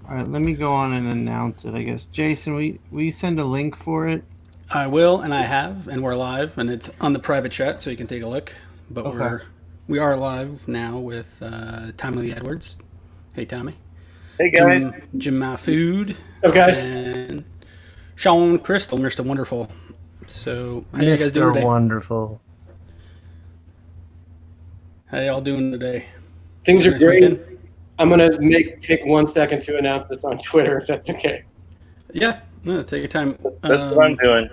All right, let me go on and announce it. I guess Jason, will you send a link for it? I will, and I have, and we're live, and it's on the private chat, so you can take a look. But Okay. we are live now with Tommy Edwards. Hey, Tommy. Hey guys. Jim Mahfood Up, guys? and Shawn Crystal, Mr. Wonderful. So, how you guys doing Mr. today? Wonderful. How y'all doing today? Things are Nice great. weekend? I'm gonna take 1 second to announce this on Twitter, if that's okay. Yeah, no, take your time. That's what I'm doing.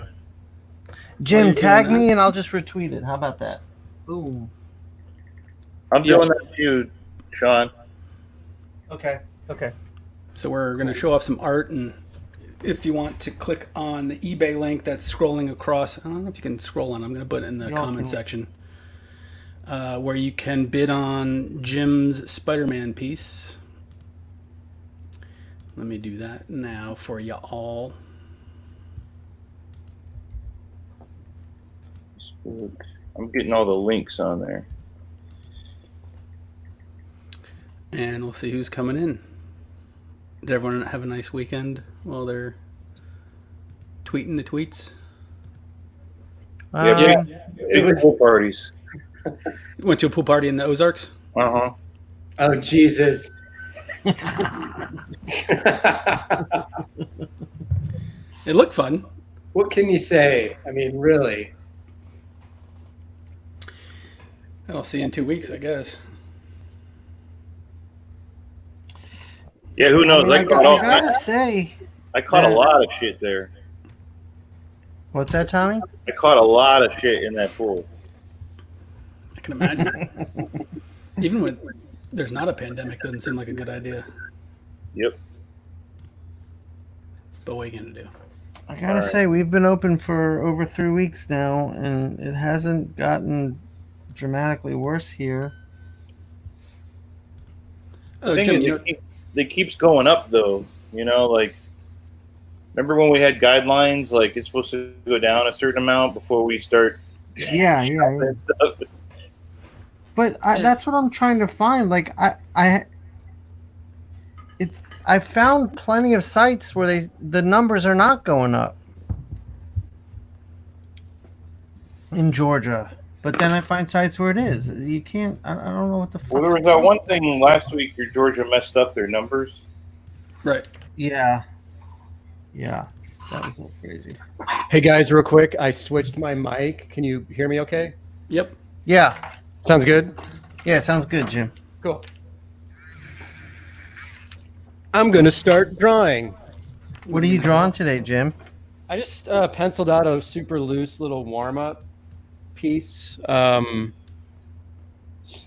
Jim, you tag doing me that? and I'll just retweet it. How about that? Boom. I'm doing that too, Sean. Okay. Okay. So we're going to show off some art, and if you want to click on the eBay link that's scrolling across, I don't know if you can scroll on. I'm going to put it in the comment section where you can bid on Jim's Spider-Man piece. Let me do that now for you all. I'm getting all the links on there. And we'll see who's coming in. Did everyone have a nice weekend while they're tweeting the tweets? Yeah, big pool parties. You went to a pool party in the Ozarks? Uh-huh. Oh, Jesus. It looked fun. What can you say? I mean, really. I'll see you in 2 weeks, I guess. Yeah, who knows? I gotta say. I caught a lot of shit there. What's that, Tommy? I caught a lot of shit in that pool. I can imagine. Even when there's not a pandemic, doesn't seem like a good idea. Yep. But what are you going to do? I gotta say, we've been open for over 3 weeks now, and it hasn't gotten dramatically worse here. Oh, The Jim, thing is, it keeps going up, though. You know, like, remember when we had guidelines, like it's supposed to go down a certain amount before we start Yeah. and stuff? But that's what I'm trying to find. Like I found plenty of sites where the numbers are not going up in Georgia, but then I find sites where it is. You can't. I don't know what the fuck. Well, there was that one thing last week where Georgia messed up their numbers. Right. Yeah. That was so crazy. Hey, guys, real quick. I switched my mic. Can you hear me okay? Yep. Yeah. Sounds good? Yeah, sounds good, Jim. Cool. I'm going to start drawing. What are you drawing today, Jim? I just penciled out a super loose little warm-up piece. Do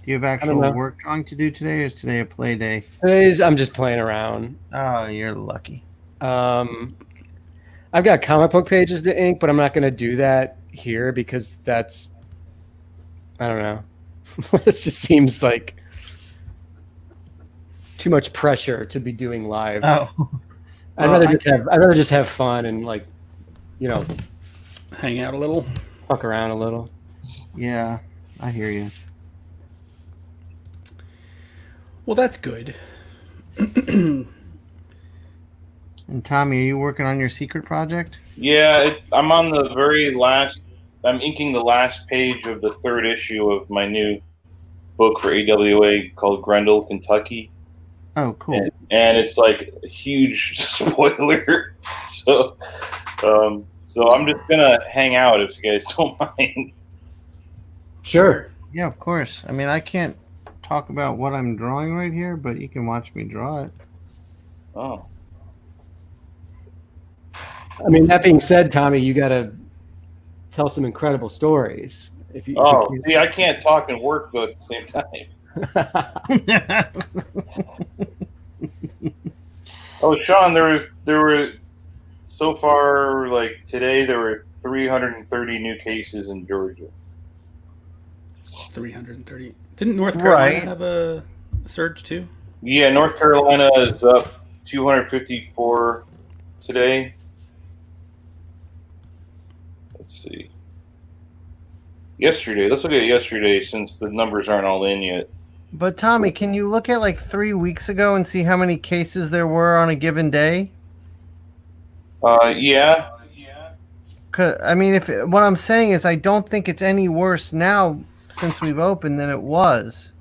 you have actual work drawing to do today, or is today a play day? I'm just playing around. Oh, you're lucky. I've got comic book pages to ink, but I'm not going to do that here because that's, I don't know. It just seems like too much pressure to be doing live. Oh, I'd rather just have fun and, like, Hang out a little. fuck around a little. Yeah, I hear you. Well, that's good. And Tommy, are you working on your secret project? Yeah, I'm on the very last. I'm inking the last page of the 3rd issue of my new book for AWA called Grendel, Kentucky. Oh, cool. And it's like a huge spoiler. So I'm just gonna hang out if you guys don't mind. Sure. Yeah, of course. I mean, I can't talk about what I'm drawing right here, but you can watch me draw it. Oh. I mean, that being said, Tommy, you got to tell some incredible stories. See, I can't talk and work though at the same time. Oh, Sean, there were so far, like today, there were 330 new cases in Georgia. 330. Didn't North Carolina Right. have a surge too? Yeah, North Carolina is up 254 today. Let's see. Yesterday, let's look at yesterday since the numbers aren't all in yet. But Tommy, can you look at like 3 weeks ago and see how many cases there were on a given day? Yeah. 'Cause, I mean, what I'm saying is, I don't think it's any worse now since we've opened than it was.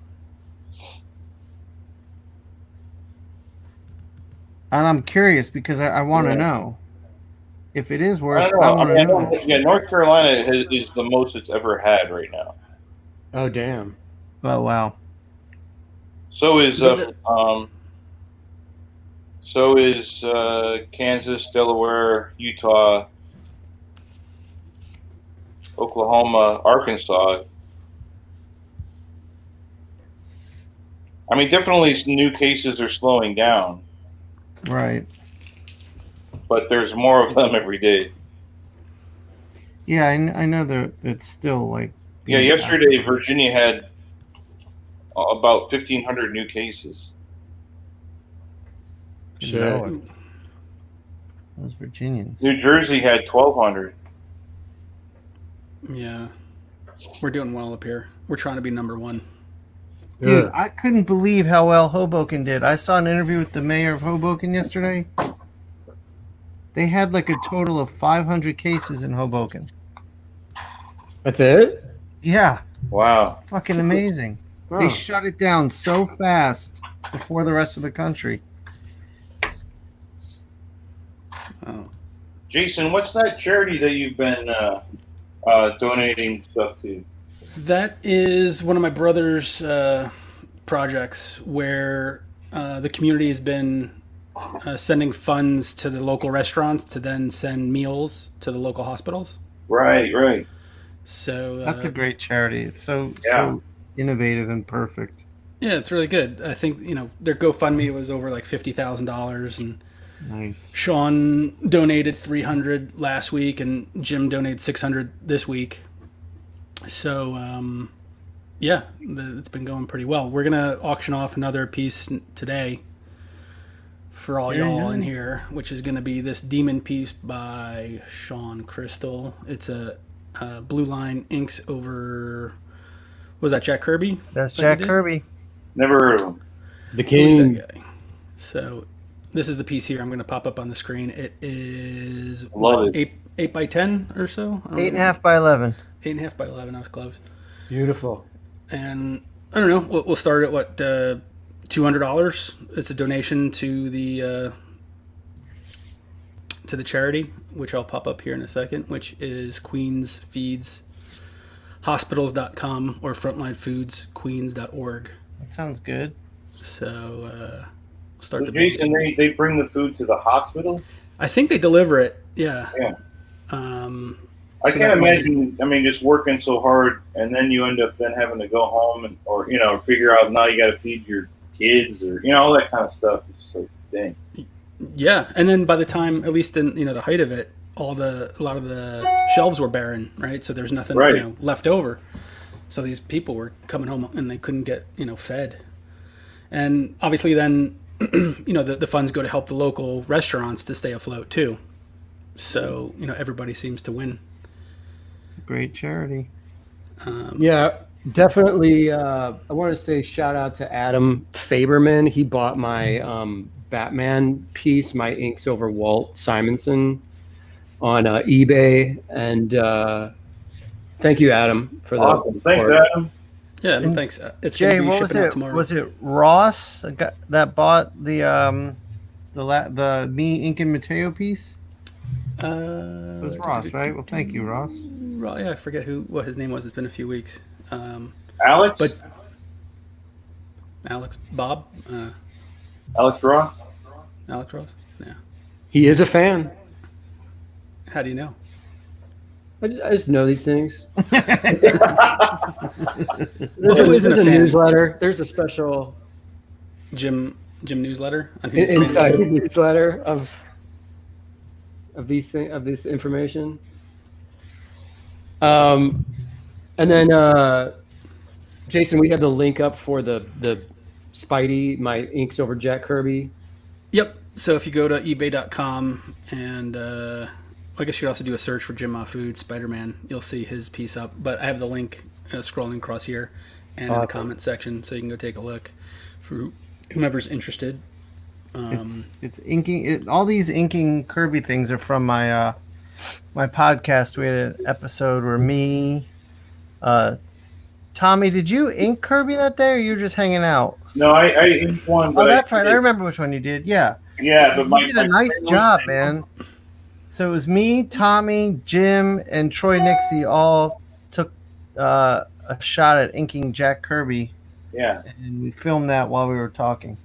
And I'm curious because I want to know. If it is worse, I don't know. I want to know. Yeah, North Carolina is the most it's ever had right now. Oh, damn. Oh, wow. So is Kansas, Delaware, Utah, Oklahoma, Arkansas. I mean, definitely new cases are slowing down, Right. but there's more of them every day. Yeah, I know that it's still like. Yeah, yesterday Virginia had about 1,500 new cases. Shit. Those Virginians. New Jersey had 1,200. Yeah. We're doing well up here. We're trying to be number one. Dude, Ugh. I couldn't believe how well Hoboken did. I saw an interview with the mayor of Hoboken yesterday. They had like a total of 500 cases in Hoboken. That's it? Yeah, Wow. fucking amazing. Oh. They shut it down so fast before the rest of the country. Oh. Jason, what's that charity that you've been donating stuff to? That is one of my brother's projects where the community has been sending funds to the local restaurants to then send meals to the local hospitals. Right. So That's a great charity. It's so innovative and perfect. yeah, it's really good. I think their GoFundMe was over like $50,000, and Nice. Shawn donated $300 last week, and Jim donated $600 this week. So yeah, it's been going pretty well. We're gonna auction off another piece today for all y'all in here, which is gonna be this Demon piece by Sean Crystal. It's a blue line inks over. Was that Jack Kirby? That's that Jack you did? Kirby. Never heard of them. The Who's king. that guy? So this is the piece here. I'm going to pop up on the screen. It is Love it. 8 by 10 or so. I don't know. 8.5 by 11. 8.5 by 11. I was close. Beautiful. And I don't know. We'll start at what $200. It's a donation to the charity, which I'll pop up here in a second, which is Queens Feeds Hospitals.com or FrontlineFoodsQueens.org. That sounds good. So we'll start So the Jason, they bring the food to the hospital? I think they deliver it. Yeah. Yeah. So I can't that way- imagine. I mean, just working so hard, and then you end up then having to go home or figure out now you got to feed your kids or all that kind of stuff. It's just like, dang. Yeah, and then by the time, at least in the height of it, a lot of the shelves were barren, right? So there's nothing Right. left over. So these people were coming home and they couldn't get fed. And obviously then the funds go to help the local restaurants to stay afloat too. So everybody seems to win. It's a great charity. Yeah, definitely. I want to say shout out to Adam Faberman. He bought my Batman piece, my inks over Walt Simonson on eBay. And thank you, Adam, for Awesome. Thanks, support. Adam. Yeah, And thanks. It's Jay, gonna be what was shipping out it? tomorrow. Was it Ross that bought the me Ink and Mateo piece? It was Ross, right? Well, thank you, Ross. Yeah, I forget what his name was. It's been a few weeks. Alex? But Bob, Alex Ross? Alex Ross. Yeah. He is a fan. How do you know? I just know these things. Who There's isn't a a fan? newsletter. There's a special Jim newsletter on who's inside newsletter of this information. And then Jason, we have the link up for the Spidey, my inks over Jack Kirby. Yep. So if you go to ebay.com and I guess you could also do a search for Jim Mahfood Spider-Man, you'll see his piece up. But I have the link scrolling across here, and in the comment section, so you can go take a look for whomever's interested. It's inking. All these inking Kirby things are from my my podcast. We had an episode where me, Tommy, did you ink Kirby that day, or you were just hanging out? No, I inked one. But That's right. I remember which one you did. Yeah. Yeah, but you did a nice job, man. So it was me, Tommy, Jim, and Troy Nixie all took a shot at inking Jack Kirby. Yeah. And we filmed that while we were talking.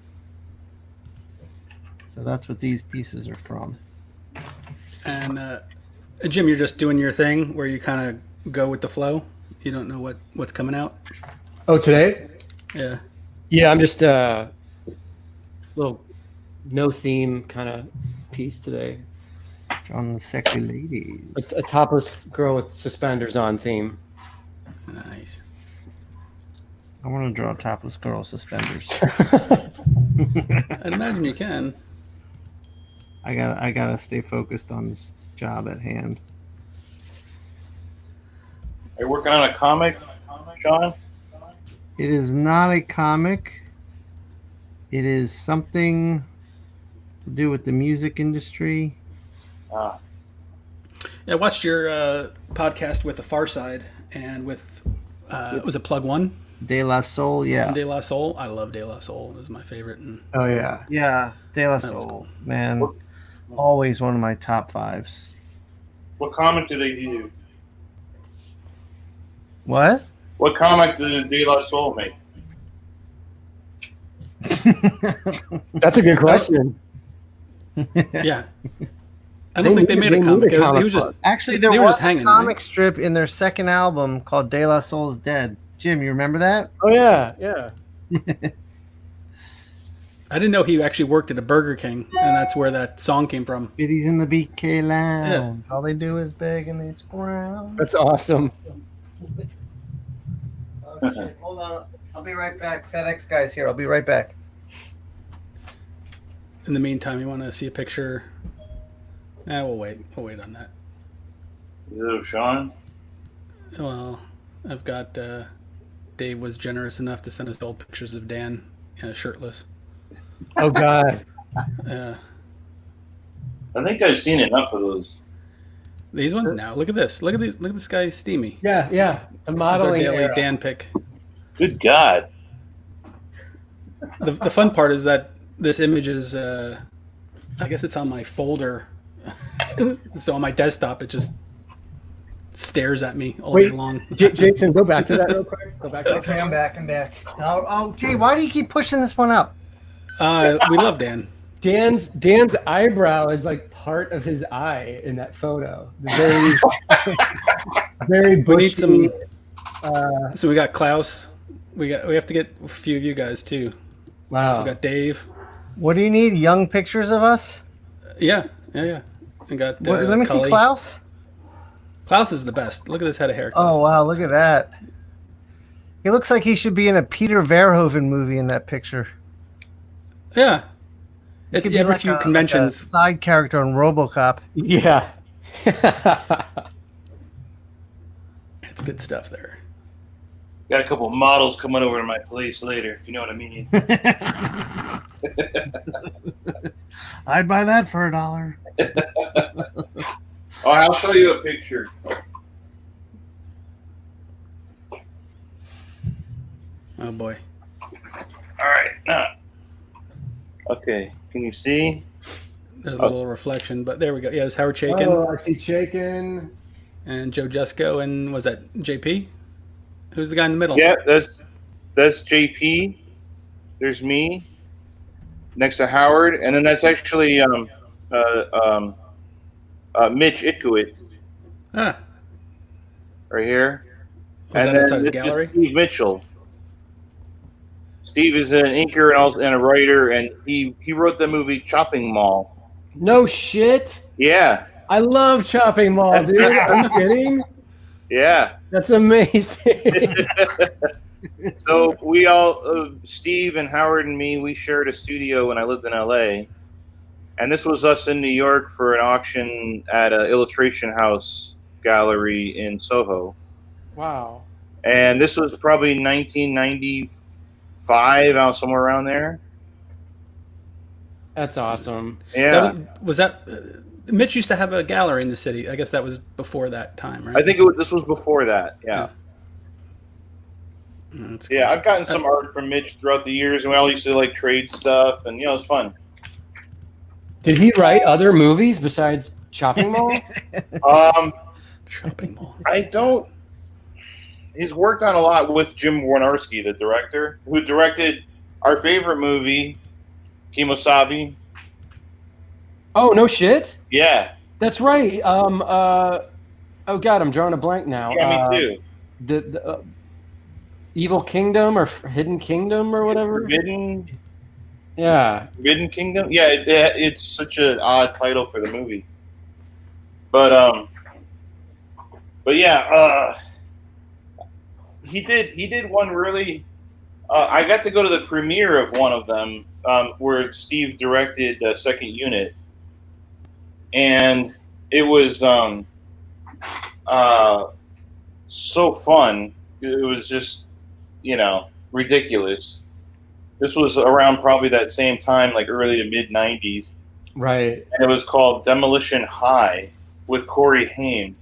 So that's what these pieces are from. And Jim, you're just doing your thing where you kind of go with the flow. You don't know what's coming out. Oh, today? Yeah. Yeah, I'm just a little no theme kind of piece today. On the sexy ladies. A topless girl with suspenders on theme. Nice. I want to draw a topless girl with suspenders. I'd imagine you can. I gotta stay focused on this job at hand. Are you working on a comic, Shawn? It is not a comic. It is something to do with the music industry. Ah. Yeah, I watched your podcast with The Far Side and with was it Plug One? De La Soul, yeah. De La Soul. I love De La Soul. It was my favorite. And Oh, yeah. Yeah, De La That was Soul. cool. Man, always one of my top fives. What comic do they do? What? What comic did De La Soul make? That's a good question. yeah. I don't think they made a comic. It was just Actually, they there were was just hanging, a comic right? strip in their second album called De La Soul's Dead. Jim, you remember that? Oh, yeah, yeah. I didn't know he actually worked at a Burger King, and that's where that song came from. Biddies in the BK Lounge. All they do is beg and they scrounge. That's awesome. Oh, shit. Hold on. I'll be right back. FedEx guy's here. I'll be right back. In the meantime, you want to see a picture? Nah, we'll wait. We'll wait on that. Is it of Shawn? Well, I've got Dave was generous enough to send us old pictures of Dan shirtless. Oh, God. I think I've seen enough of those. These ones now. Look at this. Look at these. Look at this guy, Steamy. Yeah, yeah. The That's our modeling daily era. Dan pick. Good God. The fun part is that this image is, I guess it's on my folder. So on my desktop, it just stares at me all day long. Jason, go back to that real quick. Go back to that. Okay, I'm back. Oh, Jay, why do you keep pushing this one up? We love Dan. Dan's eyebrow is like part of his eye in that photo. Very, very bushy. We need some. So we got Klaus. We have to get a few of you guys too. Wow. So we got Dave. What do you need? Young pictures of us? Yeah. I got. Let me see Cully. Klaus. Klaus is the best. Look at this head of hair. Oh, wow. Look at that. He looks like he should be in a Peter Verhoeven movie in that picture. Yeah. He It's could be every like few a conventions. side character on RoboCop. Yeah. It's good stuff there. Got a couple of models coming over to my place later, if you know what I mean. I'd buy that for $1. Oh, I'll show you a picture. Oh boy. All right. Okay. Can you see? There's a little reflection, but there we go. Yeah, it's Howard Chaykin Oh, I see Chaykin. and Joe Jesko, and was that JP? Who's the guy in the middle? Yeah, that's JP. There's me next to Howard, and then that's actually Mitch Itkowitz Ah, right here. was that then inside his this is gallery? Steve Mitchell. Steve is an inker and also and a writer, and he wrote the movie Chopping Mall. No shit. Yeah, I love Chopping Mall, dude. Are you kidding? yeah. That's amazing. So we all, Steve and Howard and me, we shared a studio when I lived in LA, and this was us in New York for an auction at an Illustration House gallery in Soho. Wow. And this was probably 1995, out somewhere around there. That's awesome. Yeah. Was that Mitch used to have a gallery in the city. I guess that was before that time, right? I think this was before that. Yeah. Yeah, I've gotten some art from Mitch throughout the years, and we all used to like trade stuff, and it's fun. Did he write other movies besides Chopping Mall? Shopping Mall. I don't. He's worked on a lot with Jim Warnarski, the director, who directed our favorite movie, Kemosabe. Oh, no shit. Yeah. That's right. Oh God, I'm drawing a blank now. Yeah, me too. The Evil Kingdom or Hidden Kingdom or whatever. Forbidden Kingdom. Yeah, it's such an odd title for the movie. But yeah, he did one really. I got to go to the premiere of one of them, where Steve directed Second Unit, and it was so fun. It was just ridiculous. This was around probably that same time, like early to mid '90s, right? And it was called Demolition High with Corey Haim.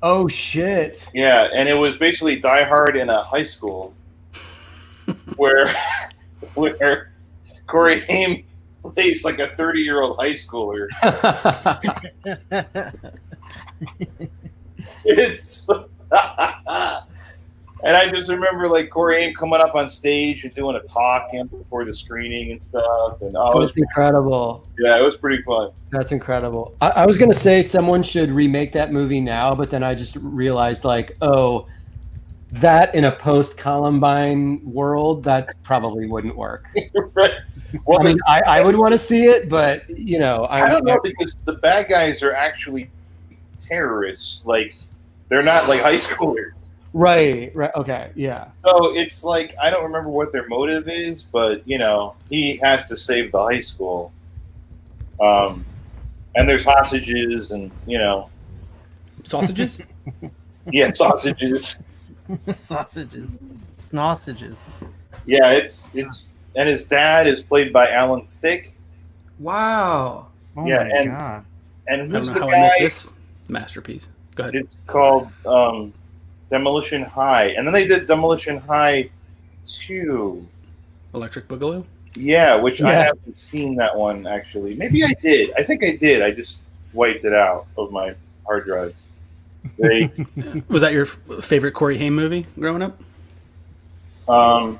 Oh shit! Yeah, and it was basically Die Hard in a high school, where Corey Haim plays like a 30-year-old high schooler. It's and I just remember like Corey Haim coming up on stage and doing a talk before the screening and stuff, and that's incredible. Yeah, it was pretty fun. That's incredible. I was gonna say someone should remake that movie now, but then I just realized like, oh, that in a post-Columbine world, that probably wouldn't work. Right. Well, I mean, I would want to see it, but I don't know, because the bad guys are actually terrorists. Like, they're not like high schoolers. Right. Okay. Yeah. So it's like, I don't remember what their motive is, but he has to save the high school. And there's hostages and sausages. Yeah, sausages. Sausages. Snossages. Yeah, it's and his dad is played by Alan Thicke. Wow. Oh yeah, my God. And who's I the don't know guy? how I missed this masterpiece. Go ahead. It's called Demolition High, and then they did Demolition High 2. Electric Boogaloo? Yeah, which I haven't seen that one, actually. Maybe I did. I think I did. I just wiped it out of my hard drive. Was that your favorite Corey Haim movie growing up? No.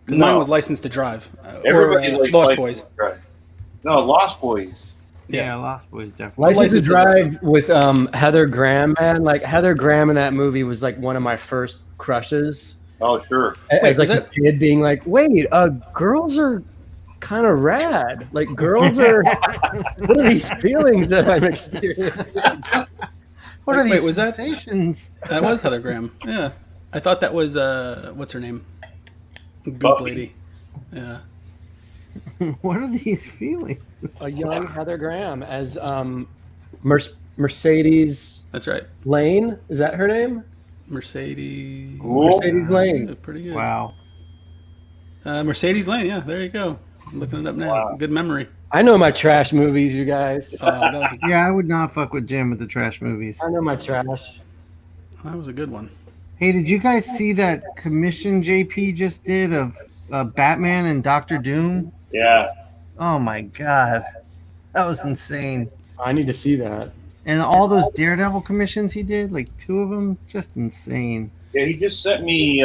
Mine was License to Drive. Everybody likes Lost License Boys. to Drive. No, Lost Boys. Yeah, Lost Boys definitely. License to Drive with Heather Graham, man. Like Heather Graham in that movie was like one of my first crushes. Oh, sure. As like a kid being like, wait, girls are kind of rad. Like girls are. What are these feelings that I'm experiencing? What are these was sensations? That was Heather Graham. Yeah, I thought that was what's her name? Goop lady. Yeah. What are these feelings? A young Heather Graham as Mercedes. That's right. Lane, is that her name? Mercedes. Mercedes Lane. Pretty good. Wow. Mercedes Lane. Yeah, there you go. I'm looking it up now. Wow. Good memory. I know my trash movies, you guys. Yeah, I would not fuck with Jim with the trash movies. I know my trash. That was a good one. Hey, did you guys see that commission JP just did of Batman and Doctor Doom? Yeah. Oh my God. That was insane. I need to see that. And all those Daredevil commissions he did, like 2 of them, just insane. Yeah, he just sent me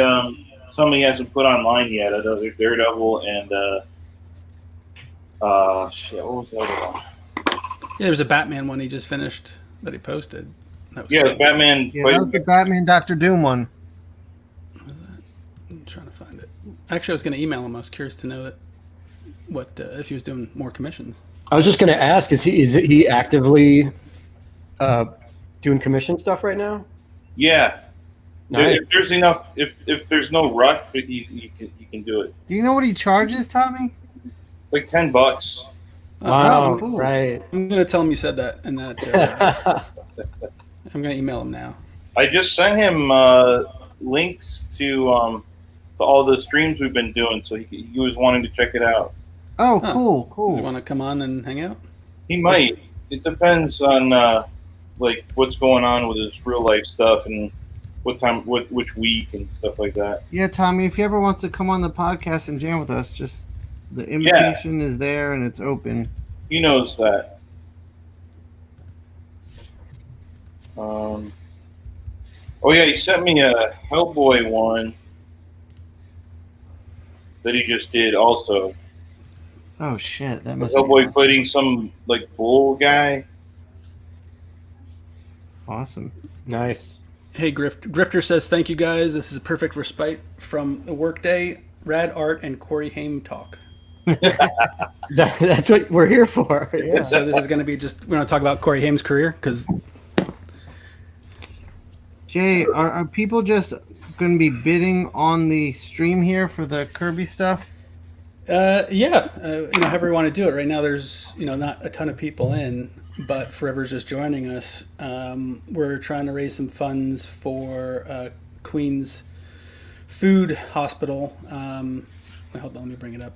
some he hasn't put online yet. Another Daredevil and what was the other one? Yeah, there's a Batman one he just finished that he posted. That was Yeah, cool. Batman. Yeah, that was the Batman Doctor Doom one. What was that? I'm trying to find it. Actually, I was going to email him. I was curious to know if he was doing more commissions. I was just going to ask: is he actively doing commission stuff right now? Yeah. Nice. If there's enough, if there's no rush, you can do it. Do you know what he charges, Tommy? It's like $10. Wow! Oh, cool. Right. I'm going to tell him you said that, and that I'm going to email him now. I just sent him links to all the streams we've been doing, so he was wanting to check it out. Oh, Huh. cool, You cool. want to come on and hang out? He might. It depends on like what's going on with his real life stuff and which week and stuff like that. Yeah, Tommy, if he ever wants to come on the podcast and jam with us, just the invitation is there and it's open. He knows that. Oh yeah, he sent me a Hellboy one that he just did also. Oh shit, that must be Hellboy fighting some like bull guy. awesome. Nice. Hey, Grifter says, thank you guys. This is a perfect respite from the workday, rad art, and Corey Haim talk. That's what we're here for. Yeah. So this is going to be just, we're going to talk about Corey Haim's career, because Jay, are people just going to be bidding on the stream here for the Kirby stuff? however you want to do it. Right now there's, not a ton of people in, but for whoever's just joining us, we're trying to raise some funds for Queen's Food Hospital. Hold on, let me bring it up.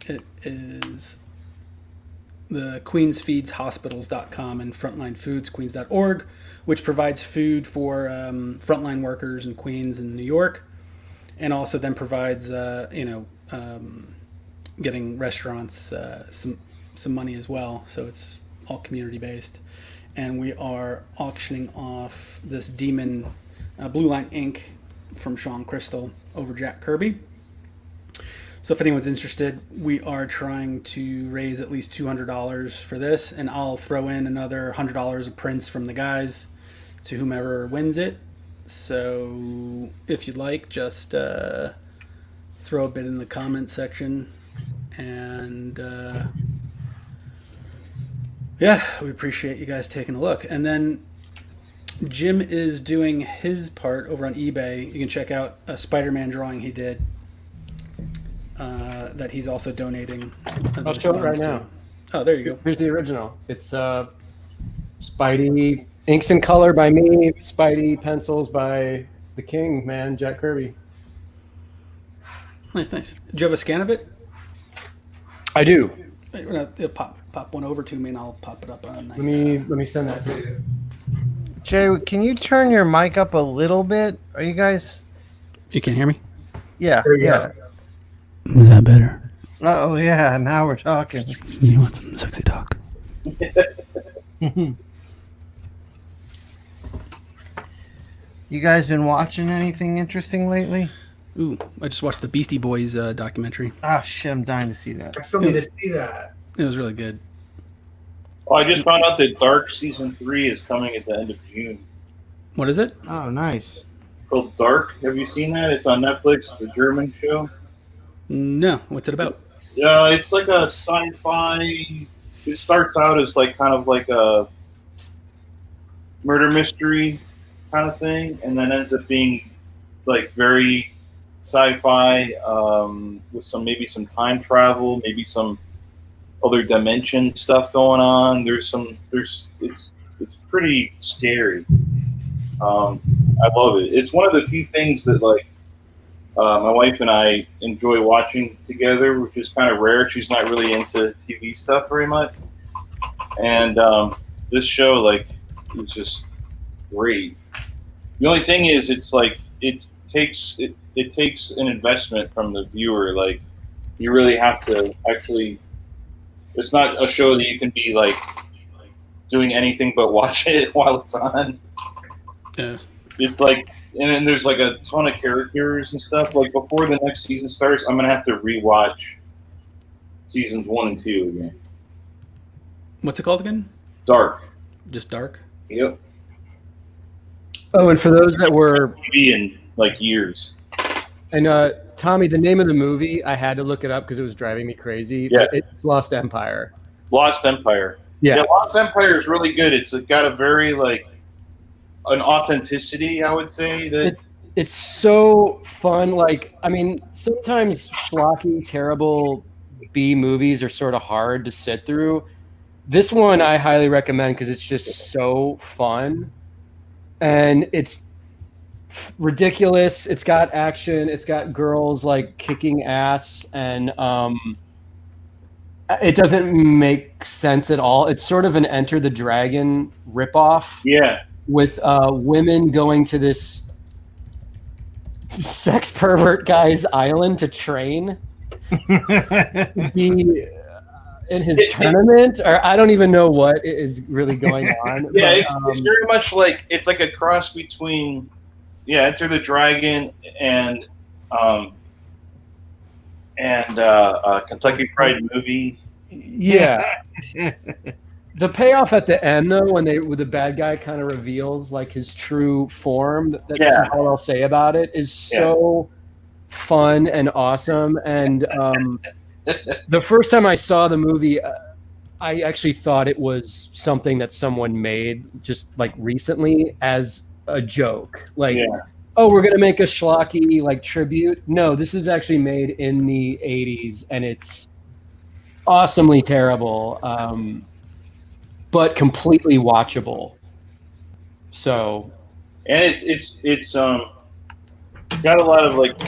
It is the queensfeedshospitals.com and frontlinefoodsqueens.org, which provides food for frontline workers in Queens and New York, and also then provides getting restaurants some money as well. So it's all community based, and we are auctioning off this Demon Blue Line ink from Sean Crystal over Jack Kirby. So if anyone's interested, we are trying to raise at least $200 for this, and I'll throw in another $100 of prints from the guys to whomever wins it. So if you'd like, just throw a bit in the comment section, and we appreciate you guys taking a look. And then Jim is doing his part over on eBay. You can check out a Spider-Man drawing he did that he's also donating. I'll show it right now. Oh, there you go. Here's the original. It's Spidey inks in color by me, Spidey pencils by the king, man, Jack Kirby. Nice. Do you have a scan of it? I do. Pop one over to me, and I'll pop it up on. Let me send that to you. Jay, can you turn your mic up a little bit? Are you guys? You can hear me? Yeah, There you yeah. Is that better? Oh yeah, now we're talking. You want some sexy talk? You guys been watching anything interesting lately? Ooh, I just watched the Beastie Boys documentary. Oh shit, I'm dying to see that. I still need to see that. It was really good. Oh, I just found out that Dark Season 3 is coming at the end of June. What is it? Oh, nice. Called Dark. Have you seen that? It's on Netflix. It's a German show. No. What's it about? Yeah, it's like a sci-fi. It starts out as like kind of like a murder mystery kind of thing, and then ends up being like very sci-fi with maybe some time travel, maybe some other dimension stuff going on. It's pretty scary. I love it. It's one of the few things that like my wife and I enjoy watching together, which is kind of rare. She's not really into TV stuff very much, and this show like is just great. The only thing is, it's like it takes an investment from the viewer. Like you really have to actually. It's not a show that you can be like doing anything but watch it while it's on. Yeah. It's like, and then there's like a ton of characters and stuff. Like before the next season starts, I'm gonna have to rewatch seasons 1 and 2 again. What's it called again? Dark. Just Dark? Yep. Oh, and for those that were TV in like years. and Tommy, the name of the movie, I had to look it up because it was driving me crazy. Yeah. It's Lost Empire. Lost Empire. Yeah. Lost Empire is really good. It's got a very like an authenticity, I would say. That It's so fun. Like, I mean, sometimes schlocky, terrible B movies are sort of hard to sit through. This one I highly recommend because it's just so fun. And it's ridiculous. It's got action. It's got girls like kicking ass, and it doesn't make sense at all. It's sort of an Enter the Dragon ripoff. Yeah. With women going to this sex pervert guy's island to train. Be in his tournament, or I don't even know what is really going on. Yeah, but, it's very much like it's like a cross between Enter the Dragon and Kentucky Fried Movie. Yeah. The payoff at the end, though, when the bad guy kind of reveals like his true form, that's all I'll say about it, is so fun and awesome. And the first time I saw the movie, I actually thought it was something that someone made just like recently as a joke. Like, oh, we're going to make a schlocky like tribute. No, this is actually made in the 80s, and it's awesomely terrible, but completely watchable. So, and it's got a lot of like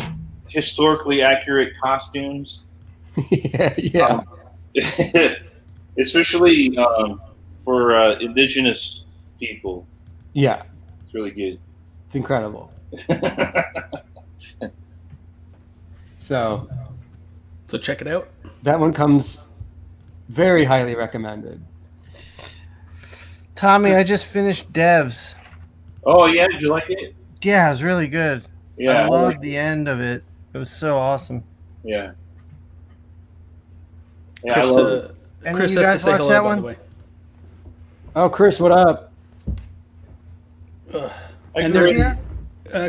historically accurate costumes. yeah. Especially for indigenous people. Yeah, it's really good. It's incredible. So check it out. That one comes very highly recommended. Tommy, I just finished Devs. Oh yeah, did you like it? Yeah, it was really good. Yeah, I loved the end of it. It was so awesome. Yeah. Yeah, Chris, I love it. And Chris you has to guys say watch hello, that by one? the way. Oh, Chris, what up? And there's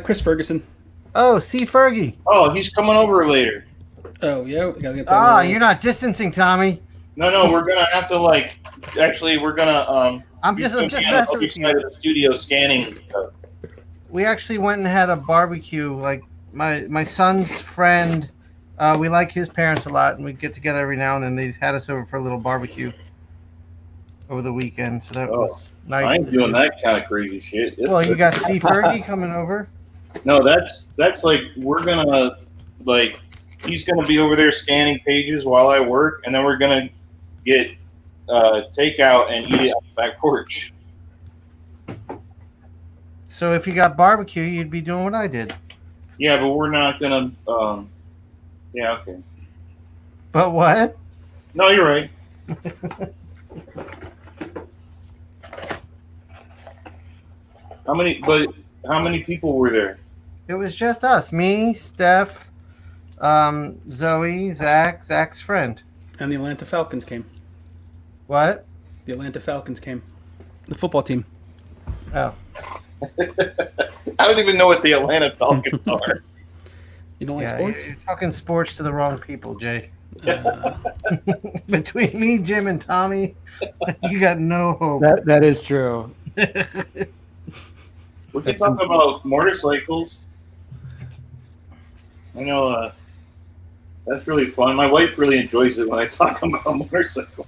Chris Ferguson. Oh, see Fergie. Oh, he's coming over later. Oh yeah, we gotta get. Ah, you're not distancing, Tommy. No, we're gonna have to like. Actually, we're gonna. I'm just messing with you. The studio scanning. We actually went and had a barbecue. Like my son's friend, we like his parents a lot, and we get together every now and then. They just had us over for a little barbecue over the weekend, so that was nice. I ain't doing that kind of crazy shit. Well, you got C. Fergie coming over. No, that's like we're gonna like he's gonna be over there scanning pages while I work, and then we're gonna get takeout and eat it on the back porch. So if you got barbecue, you'd be doing what I did. Yeah, but we're not gonna. Yeah, okay. But what? No, you're right. How many people were there? It was just us, me, Steph, Zoe, Zach's friend. And the Atlanta Falcons came. What? The Atlanta Falcons came. The football team. Oh. I don't even know what the Atlanta Falcons are. You don't like sports? You're talking sports to the wrong people, Jay. Between me, Jim, and Tommy, you got no hope. That is true. We can talk about motorcycles. I know that's really fun. My wife really enjoys it when I talk about motorcycles.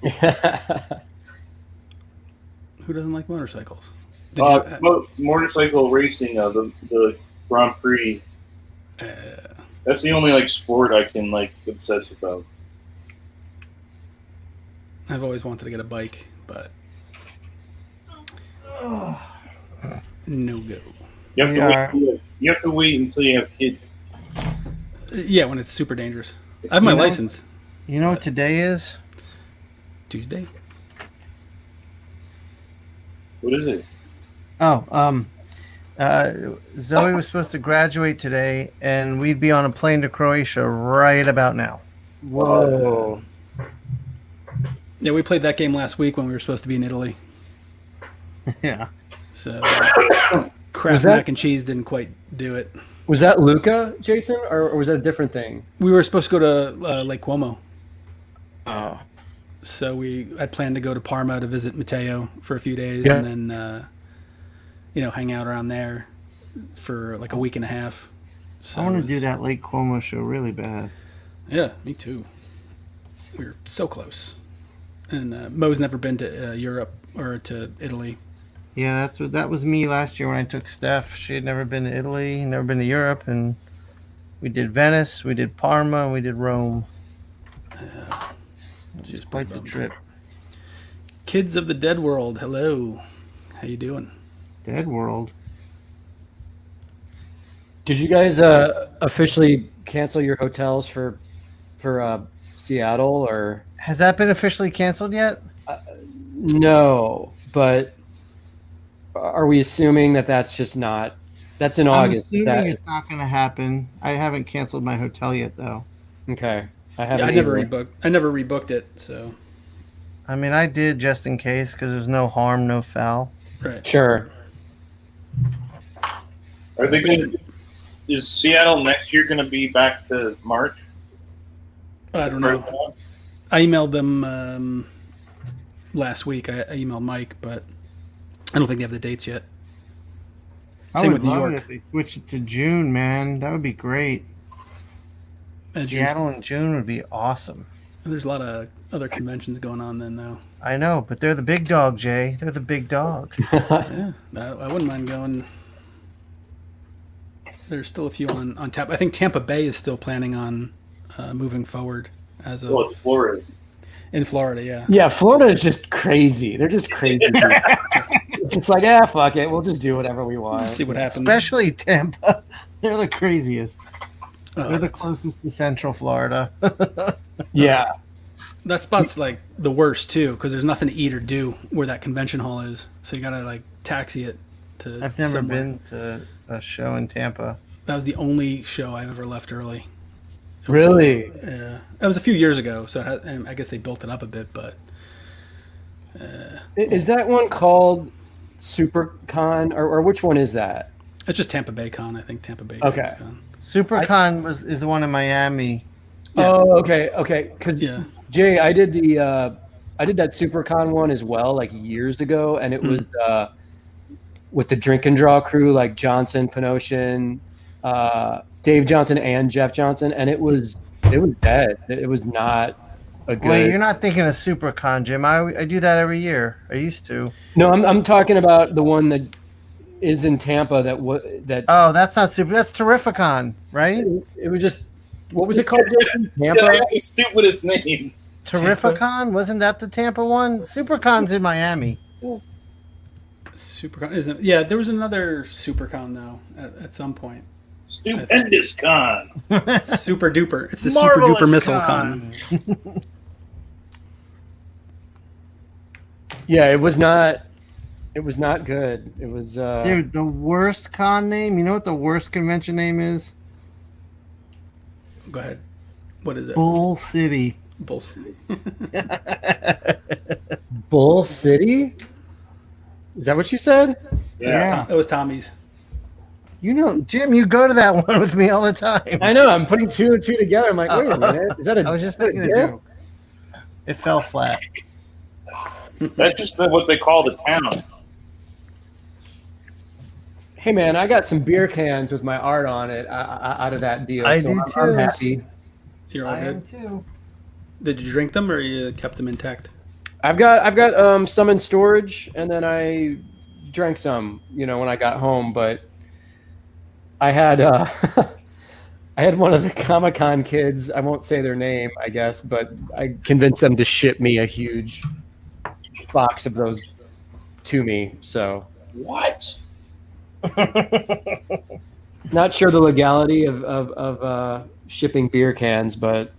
Who doesn't like motorcycles? Motorcycle racing, the Grand Prix. That's the only like sport I can like obsess about. I've always wanted to get a bike, but no go. You have to wait until you have kids. Yeah, when it's super dangerous. I have my license. You know what today is? Tuesday. What is it? Oh, Zoe was supposed to graduate today, and we'd be on a plane to Croatia right about now. Whoa. Yeah, we played that game last week when we were supposed to be in Italy. Yeah. So Kraft mac and cheese didn't quite do it. Was that Luca, Jason, or was that a different thing? We were supposed to go to Lake Como. Oh. So I planned to go to Parma to visit Matteo for a few days, Yeah. and then hang out around there for like a week and a half. So I want to do that Lake Como show really bad. Yeah, me too. We were so close. And Mo's never been to Europe or to Italy. Yeah, that was me last year when I took Steph. She had never been to Italy, never been to Europe, and we did Venice, we did Parma, and we did Rome. It was She's quite pretty the bummed. trip. Kids of the Dead World, hello. How you doing? Dead World. Did you guys officially cancel your hotels for Seattle or Has that been officially canceled yet? no? But are we assuming that that's just not? That's in I'm August. assuming it's not going to happen. I haven't canceled my hotel yet, though. Okay. I Yeah, haven't. I never either. rebooked. I never rebooked it. So I mean, I did just in case because there's no harm, no foul. right. Sure. Are they going to? Is Seattle next year going to be back to March? I don't know. I emailed them last week. I emailed Mike, but I don't think they have the dates yet. I Same would with New love York. it if they switched it to June, man. That would be great. Seattle in June would be awesome. There's a lot of other conventions going on then, though. I know, but they're the big dog, Jay. They're the big dog. Yeah, I wouldn't mind going. There's still a few on tap. I think Tampa Bay is still planning on moving forward as of Well, it's Florida. in Florida. Yeah. Yeah, Florida is just crazy. They're just crazy. It's just like, fuck it. We'll just do whatever we want. See what happens. Especially Tampa. They're the craziest. Oh, They're the closest to Central Florida. Yeah. that spot's like the worst too, because there's nothing to eat or do where that convention hall is. So you gotta like taxi it to. I've never somewhere. been to a show in Tampa. That was the only show I ever left early. Really? Yeah, that was a few years ago. So I guess they built it up a bit, but Is that one called SuperCon or which one is that? it's just Tampa Bay Con. I think Tampa Bay. Okay. Con. SuperCon is the one in Miami. Yeah. Oh, okay. Because Yeah. Jay, I did that SuperCon one as well, like years ago, and it was with the drink and draw crew, like Johnson, Panosian, Dave Johnson, and Jeff Johnson, and it was dead. It was not a good. Wait, you're not thinking of SuperCon, Jim. I do that every year. I used to. No, I'm talking about the one that is in Tampa. That Oh, that's not Super. That's Terrificon, right? it was just. What was it called, Jason? Tampa. Yeah, they got the stupidest names. Terrificon? Wasn't that the Tampa one? SuperCon's in Miami. SuperCon isn't. Yeah, there was another SuperCon though at some point. Stupendous Con. Super duper. It's the Marvelous Super Duper Missile Con. Yeah, it was not. It was not good. It was. Dude, the worst con name. You know what the worst convention name is? Go ahead. What is it? Bull City. Bullshit. Bull City. Is that what you said? Yeah. That was Tommy's. You know, Jim, you go to that one with me all the time. I know. I'm putting two and two together. I'm like, wait a minute. Is that a? I was just making a diff? joke. It fell flat. That's just what they call the town. Hey man, I got some beer cans with my art on it out of that deal. I so do I'm too. happy. You're all I am good. too. Did you drink them or you kept them intact? I've got some in storage, and then I drank some, when I got home. But I had I had one of the Comic-Con kids. I won't say their name, I guess, but I convinced them to ship me a huge box of those to me. So What? not sure the legality of shipping beer cans, but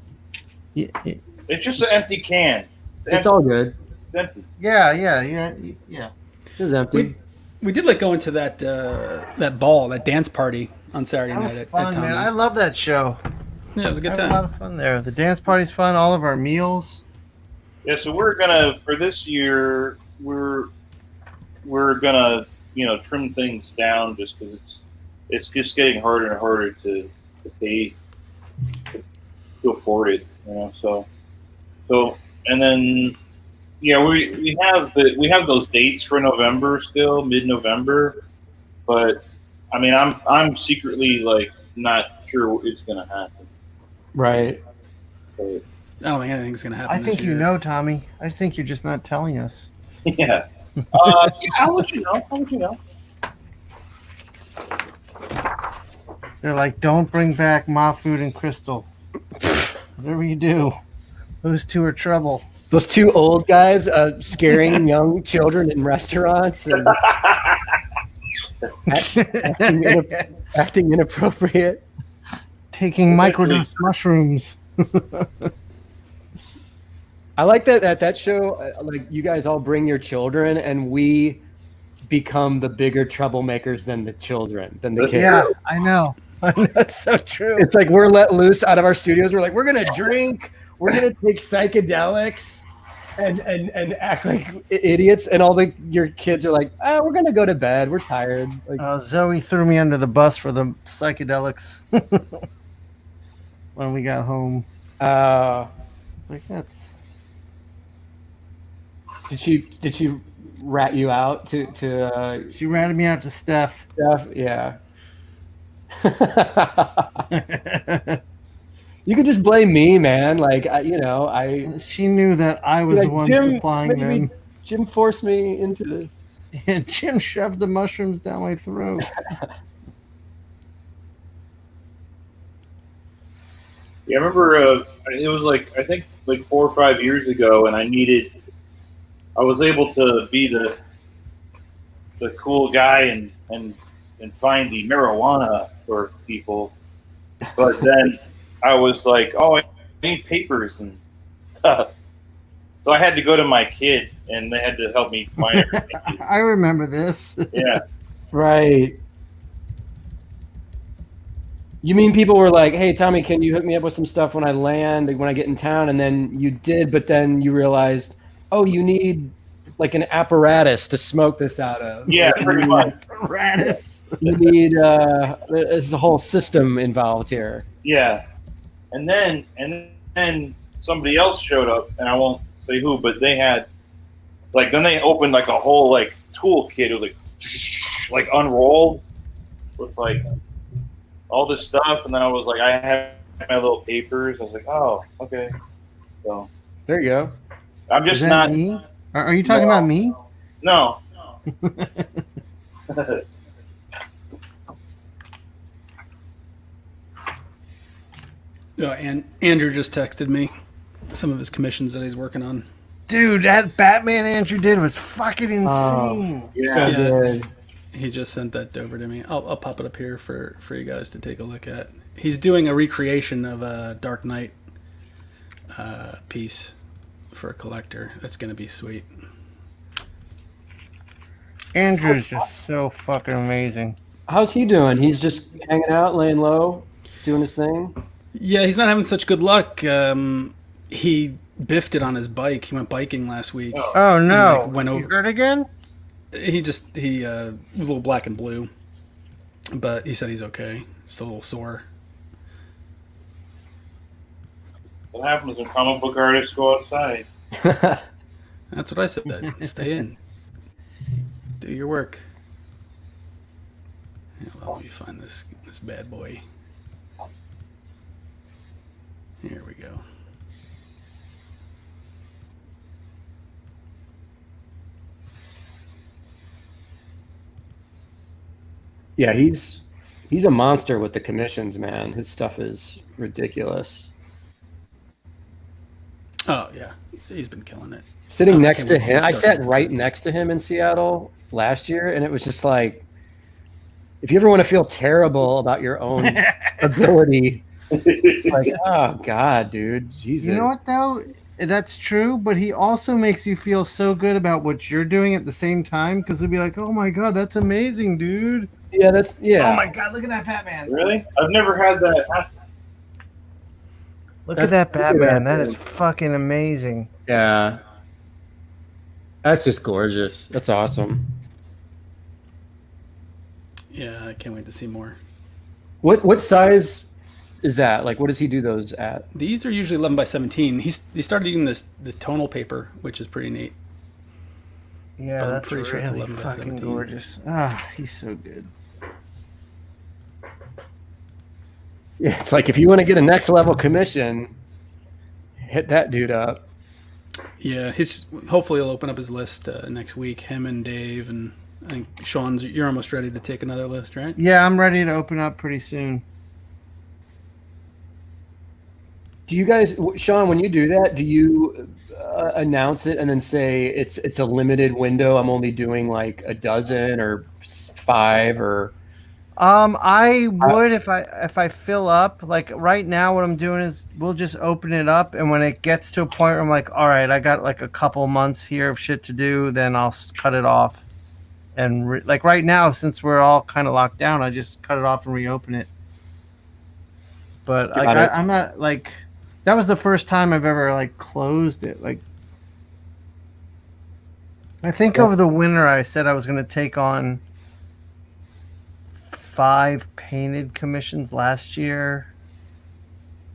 It's just an empty can. it's all good. It's empty. Yeah. It was empty. We did like go into that ball, that dance party on Saturday That night was at fun, man. Tommy's. I love that show. Yeah, it was a I good had a lot time. of fun there. The dance party's fun. All of our meals. Yeah, so we're gonna for this year we're gonna trim things down just because it's just getting harder and harder to pay to afford it. So and then we have those dates for November still, mid-November, but I mean I'm secretly like not sure it's gonna happen. Right. So, I don't think anything's gonna happen. I think this year. you know, Tommy. I think you're just not telling us. yeah. Yeah, I'll let you know. I'll let you know. They're like, don't bring back Mahfood and Crystal. Whatever you do, those two are trouble. Those two old guys scaring young children in restaurants and acting inappropriate. Taking microdose mushrooms. I like that at that show, like you guys all bring your children and we become the bigger troublemakers than the children, than the kids. Yeah, I know. That's so true. It's like we're let loose out of our studios. We're like, we're gonna drink, we're gonna take psychedelics and act like idiots, and all your kids are like, oh, we're gonna go to bed. We're tired. Like, Zoe threw me under the bus for the psychedelics when we got home. Like that's. Did she rat you out to She ratted me out to Steph. Steph? Yeah. You could just blame me, man. Like She knew that I was the one supplying them. Jim forced me into this. Yeah, Jim shoved the mushrooms down my throat. Yeah, I remember it was like I think like 4 or 5 years ago, and I was able to be the cool guy and find the marijuana for people, but then I was like, oh, I need papers and stuff, so I had to go to my kid, and they had to help me find everything. I remember this. Yeah, Right. You mean people were like, hey, Tommy, can you hook me up with some stuff when I land, when I get in town? And then you did, but then you realized, oh, you need like an apparatus to smoke this out of. yeah, pretty much. Apparatus. You need, there's a whole system involved here. Yeah, and then somebody else showed up, and I won't say who, but they had then they opened like a whole like toolkit. It was like unrolled with like all this stuff, and then I was like, I have my little papers. I was like, oh, okay. So There you go. I'm just Is that not. me? Are you talking about me? No. And Andrew just texted me some of his commissions that he's working on. Dude, that Batman Andrew did was fucking insane. Yeah. So good. He just sent that over to me. I'll pop it up here for you guys to take a look at. He's doing a recreation of a Dark Knight piece for a collector. That's going to be sweet. Andrew's just so fucking amazing. How's he doing? He's just hanging out, laying low, doing his thing? Yeah, he's not having such good luck. He biffed it on his bike. He went biking last week. Oh no! And, went You over. hurt again? He was a little black and blue, but he said he's okay. Still a little sore. What happens when comic book artists go outside? That's what I said. Stay in. Do your work. Yeah, let me find this bad boy. Here we go. Yeah, he's a monster with the commissions, man. His stuff is ridiculous. Oh yeah, he's been killing it. Sitting next can't to wait to him, I start sat looking. right next to him in Seattle last year, and it was just like, if you ever want to feel terrible about your own ability, like, oh God, dude, Jesus. You know what though? That's true, but he also makes you feel so good about what you're doing at the same time because he'll be like, "Oh my god, that's amazing, dude! Yeah, that's Oh my god, look at that Batman! Really? I've never had that happen. Look at that Batman! That is fucking amazing." Yeah. That's just gorgeous. That's awesome. Yeah, I can't wait to see more. What size is that? Like, what does he do those at? These are usually 11 by 17. He started using the tonal paper, which is pretty neat. Yeah, But I'm that's pretty sure it's really 11 by fucking 17. gorgeous. Ah, he's so good. Yeah, it's like if you want to get a next level commission, hit that dude up. Yeah, hopefully he'll open up his list next week. Him and Dave, and I think you're almost ready to take another list, right? Yeah, I'm ready to open up pretty soon. Do you guys, Shawn, when you do that, do you announce it and then say it's a limited window? I'm only doing like a dozen or 5 or. I would if I fill up. Like right now, what I'm doing is we'll just open it up, and when it gets to a point where I'm like, all right, I got like a couple months here of shit to do, then I'll cut it off. And like right now, since we're all kind of locked down, I just cut it off and reopen it. But like I'm not like that was the first time I've ever like closed it. Like I think over the winter, I said I was going to take on 5 painted commissions last year,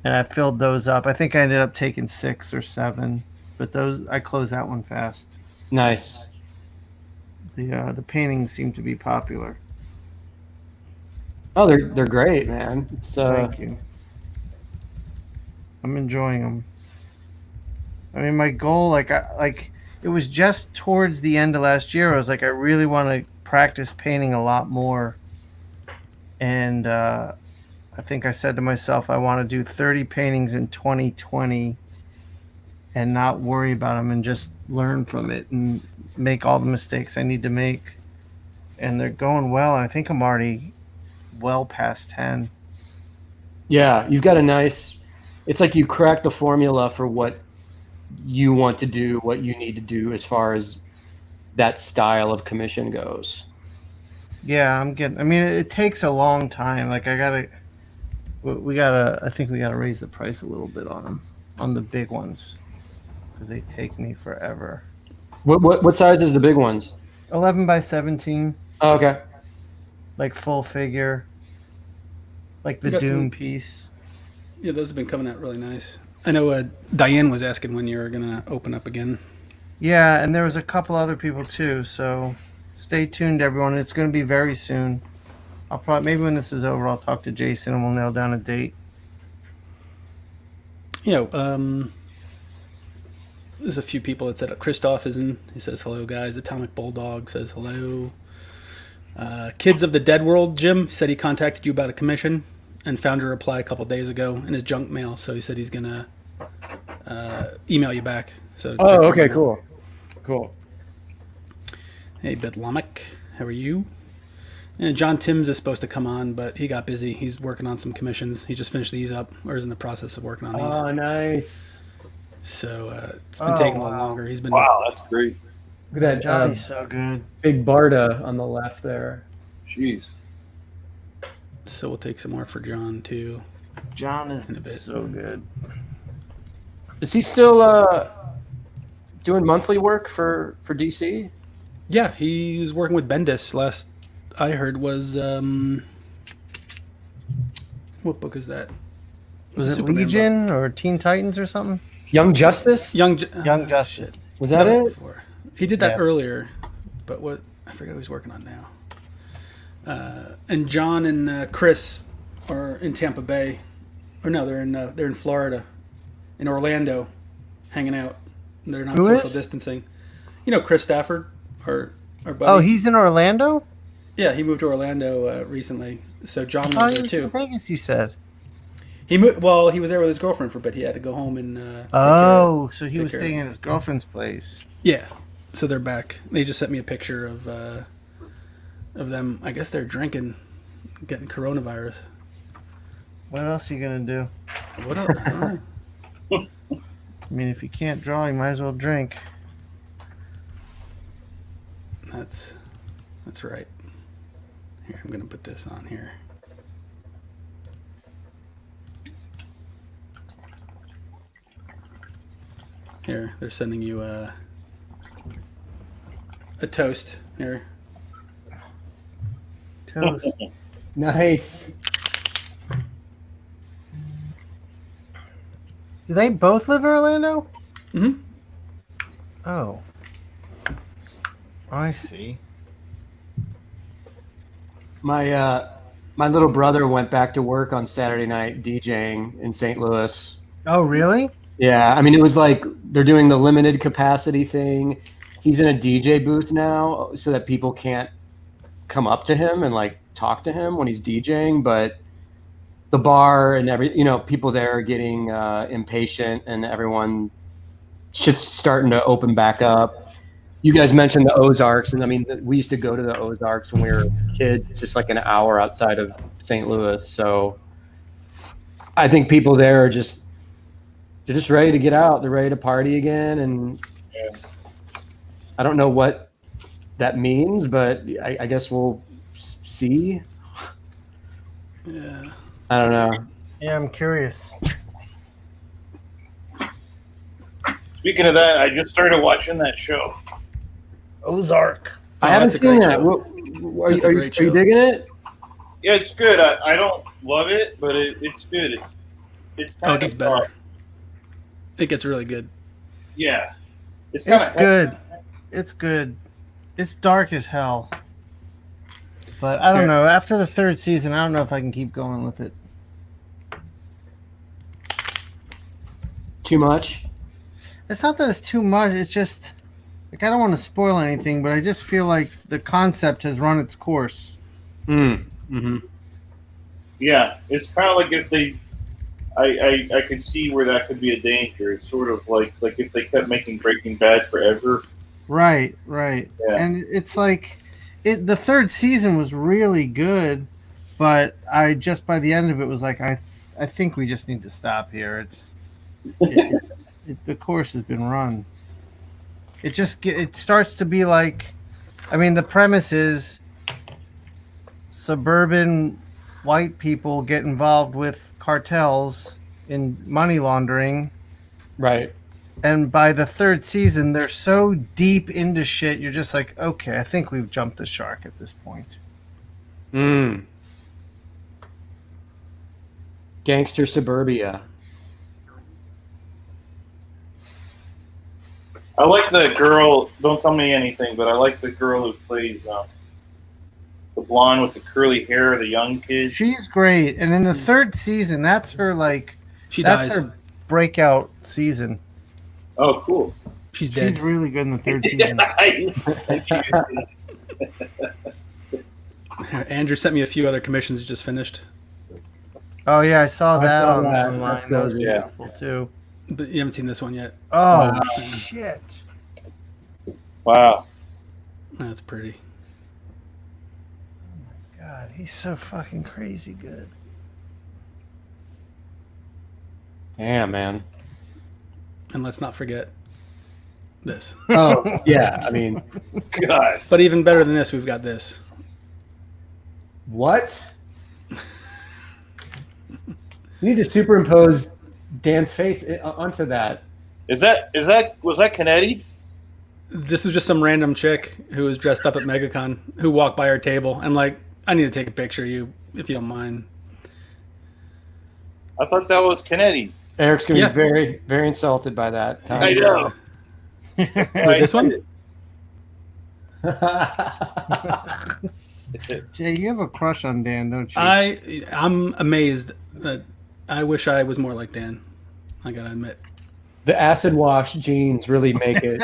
and I filled those up. I think I ended up taking 6 or 7, but those I closed that one fast. Nice. The paintings seem to be popular. Oh, they're great, man. Thank you. I'm enjoying them. I mean, my goal, it was just towards the end of last year. I was like, I really want to practice painting a lot more. And I think I said to myself, I want to do 30 paintings in 2020 and not worry about them and just learn from it and make all the mistakes I need to make. And they're going well. I think I'm already well past 10. Yeah, you've got it's like you cracked the formula for what you want to do, what you need to do as far as that style of commission goes. Yeah, I mean, it takes a long time. Like I think we gotta raise the price a little bit on them, on the big ones, because they take me forever. What size is the big ones? 11 by 17. Oh, okay. Like full figure. Like the Doom piece. Yeah, those have been coming out really nice. I know Diane was asking when you're gonna open up again. Yeah, and there was a couple other people too, so stay tuned, everyone. It's going to be very soon. I'll probably maybe when this is over, I'll talk to Jason and we'll nail down a date. You know, there's a few people that said Christoph is in. He says hello, guys. Atomic Bulldog says hello. Kids of the Dead World, Jim said he contacted you about a commission and found your reply a couple days ago in his junk mail. So he said he's gonna email you back. So okay, cool. Hey, Bedlamic, how are you? And John Timms is supposed to come on, but he got busy. He's working on some commissions. He just finished these up, or is in the process of working on these. Oh, nice. So it's been taking a little longer. He's been. Wow, that's great. Look at that. Johnny's so good. Big Barda on the left there. Jeez. So we'll take some more for John too. John is so good. Is he still doing monthly work for DC? Yeah, he was working with Bendis. Last I heard was what book is that? Was it Superman Legion or Teen Titans or something? Young Justice? Young Justice. Was that it? Before. He did that earlier, but what I forget what he's working on now. And John and Chris are in Tampa Bay, or no, they're in Florida, in Orlando, hanging out. They're not social distancing. You know Chris Stafford, our buddy. Oh, he's in Orlando? Yeah, he moved to Orlando recently. So John was there too. In Vegas, you said. He was there with his girlfriend for a bit. He had to go home and. So he was staying at his girlfriend's place. Yeah, so they're back. They just sent me a picture of them. I guess they're drinking, getting coronavirus. What else are you gonna do? What else? I don't know. I mean, if you can't draw, you might as well drink. That's right. Here, I'm gonna put this on here. Here, they're sending you a toast. Here. Toast. Nice. Do they both live in Orlando? Mm-hmm. Oh. I see. My little brother went back to work on Saturday night DJing in St. Louis. Oh, really? Yeah, I mean, it was like they're doing the limited capacity thing. He's in a DJ booth now, so that people can't come up to him and like talk to him when he's DJing. But the bar and people there are getting impatient, and everyone shit's starting to open back up. You guys mentioned the Ozarks, and I mean, we used to go to the Ozarks when we were kids. It's just like an hour outside of St. Louis, so I think people there are they're just ready to get out. They're ready to party again, and I don't know what that means, but I guess we'll see. Yeah. I don't know. Yeah, I'm curious. Speaking of that, I just started watching that show. Ozark. I Oh, haven't that's a seen great that. show. Are That's a you great show. digging it? Yeah, it's good. I don't love it, but it's good. It's Oh, kind it gets of better. dark. It gets really good. Yeah, it's kind It's of good. It's good. It's dark as hell. But I don't know. After the third season, I don't know if I can keep going with it. Too much? It's not that it's too much. It's just like I don't want to spoil anything, but I just feel like the concept has run its course. Mm-hmm. Yeah, it's kind of like if they, I could see where that could be a danger. It's sort of like if they kept making Breaking Bad forever. Right. Yeah. And it's like the third season was really good, but I just by the end of it was like I think we just need to stop here. The course has been run. It starts to be like, I mean, the premise is suburban white people get involved with cartels in money laundering, Right. and by the third season they're so deep into shit you're just like, okay, I think we've jumped the shark at this point. Gangster suburbia. I like the girl. Don't tell me anything, but I like the girl who plays the blonde with the curly hair, the young kid. She's great, and in the third season that's her That's her breakout season. Oh, cool. She's dead. She's really good in the third season. Andrew sent me a few other commissions he just finished. Oh yeah, I saw that saw on that. online. That was beautiful too. But you haven't seen this one yet. Oh shit. Wow. That's pretty. God, he's so fucking crazy good. Damn, man. And let's not forget this. Oh, yeah. I mean, God. But even better than this, we've got this. what? You need to superimpose Dan's face onto that. Was that Canetti? This was just some random chick who was dressed up at MegaCon who walked by our table. I'm like, I need to take a picture of you, if you don't mind. I thought that was Canetti. Eric's going to Yeah. be very, very insulted by that. I know. With this one? Jay, you have a crush on Dan, don't you? I'm amazed that I wish I was more like Dan. I gotta admit. The acid wash jeans really make it,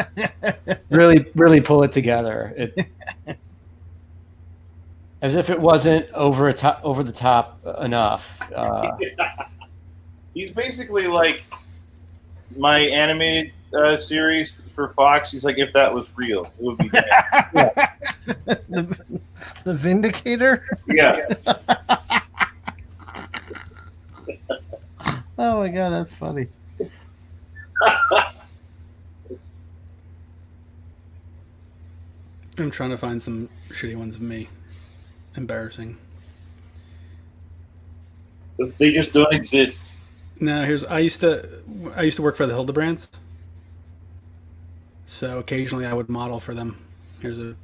really pull it together. As if it wasn't over the top enough. He's basically like my animated series for Fox. He's like, if that was real, it would be Dan. the Vindicator? Yeah. Oh my god, that's funny. I'm trying to find some shitty ones of me. Embarrassing. They just don't exist. No, I used to work for the Hildebrands. So occasionally I would model for them. Here's a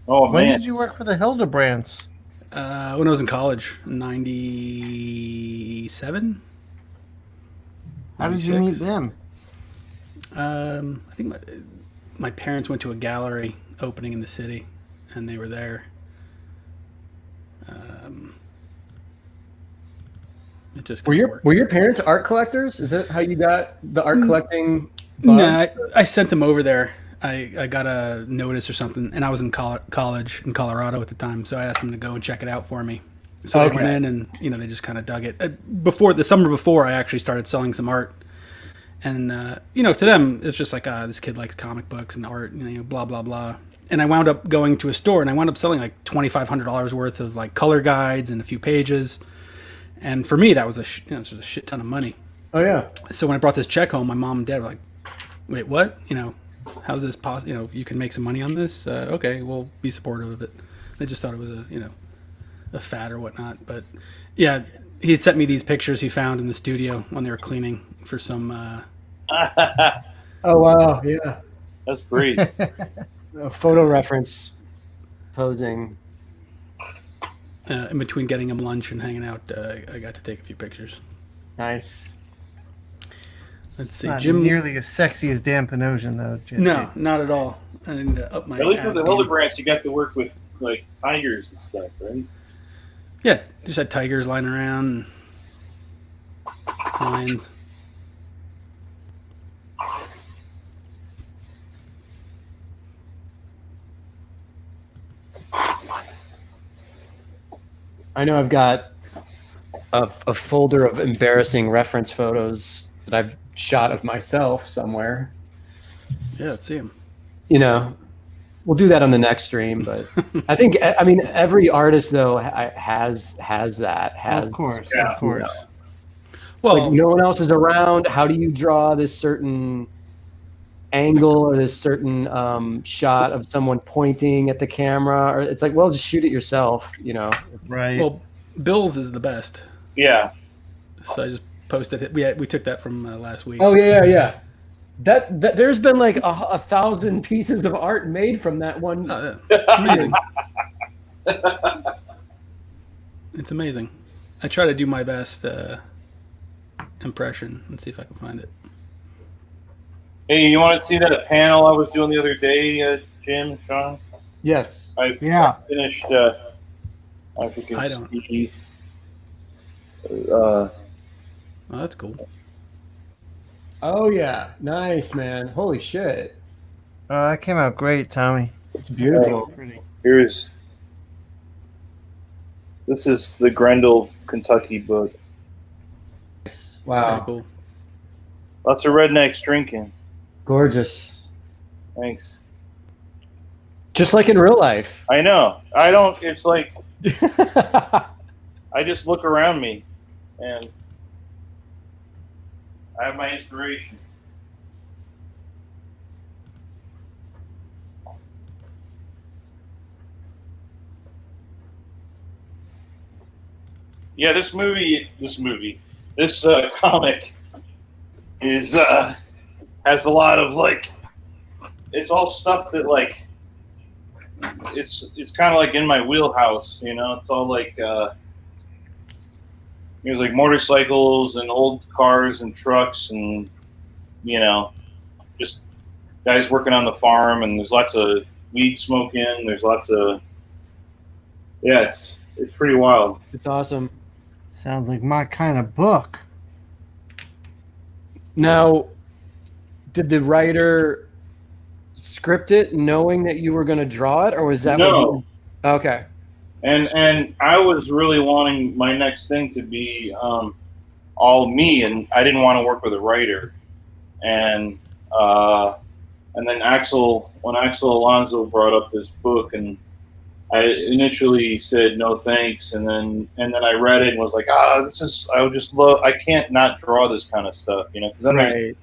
Oh When man. did you work for the Hildebrands? when I was in college, 97. How did you meet them? I think my parents went to a gallery opening in the city, and they were there. It just Were kinda worked. your parents art collectors? Is that how you got the art collecting? No, I sent them over there. I got a notice or something, and I was in college in Colorado at the time, so I asked them to go and check it out for me. So they went in, and they just kind of dug it. The summer before, I actually started selling some art, and to them, it's just like this kid likes comic books and art, blah blah blah. And I wound up going to a store, and I wound up selling like $2,500 worth of like color guides and a few pages. And for me, that was this was a shit ton of money. Oh yeah. So when I brought this check home, my mom and dad were like, "Wait, what? How's this possible? You can make some money on this? Okay, we'll be supportive of it." They just thought it was a fad or whatnot. But yeah, he had sent me these pictures he found in the studio when they were cleaning for some. Oh wow, yeah. That's great. A photo reference posing. In between getting him lunch and hanging out, I got to take a few pictures. Nice. Let's see, Not Jim. nearly as sexy as Dan Panosian, though. Jim. No, not at all. And up my. At least with ab the game. Hildebrands, you got to work with like tigers and stuff, right? Yeah, just had tigers lying around. Lions. I know I've got a folder of embarrassing reference photos that I've shot of myself somewhere. Yeah, let's see him. We'll do that on the next stream, but I think every artist though has that. Of course. Well, Like no one else is around. How do you draw this certain angle or this certain shot of someone pointing at the camera? Or it's like, well, just shoot it yourself. Right. well, Bill's is the best. Yeah. So I just posted it. We took that from last week. Oh yeah. That there's been like 1,000 pieces of art made from that one. It's amazing. It's amazing. I try to do my best impression. Let's see if I can find it. Hey, you want to see that panel I was doing the other day, Jim, Sean? Yes. I finished. I think I it's don't. Steve. Oh, that's cool. Oh yeah. Nice, man. Holy shit. That came out great, Tommy. It's beautiful. Pretty. This is the Grendel, Kentucky book. Wow. Very cool. Lots of rednecks drinking. Gorgeous. Thanks. Just like in real life. I know. I don't. It's like I just look around me, and I have my inspiration. Yeah, this comic is has a lot of like, it's all stuff that like, it's kind of like in my wheelhouse, It's all like like motorcycles and old cars and trucks and just guys working on the farm, and there's lots of weed smoking. There's lots of it's pretty wild. It's awesome. Sounds like my kind of book. Now, did the writer script it knowing that you were going to draw it, or was that No. Okay. And I was really wanting my next thing to be all me, and I didn't want to work with a writer. And then when Axel Alonso brought up this book, and I initially said no thanks, and then I read it and was like, I can't not draw this kind of stuff, because then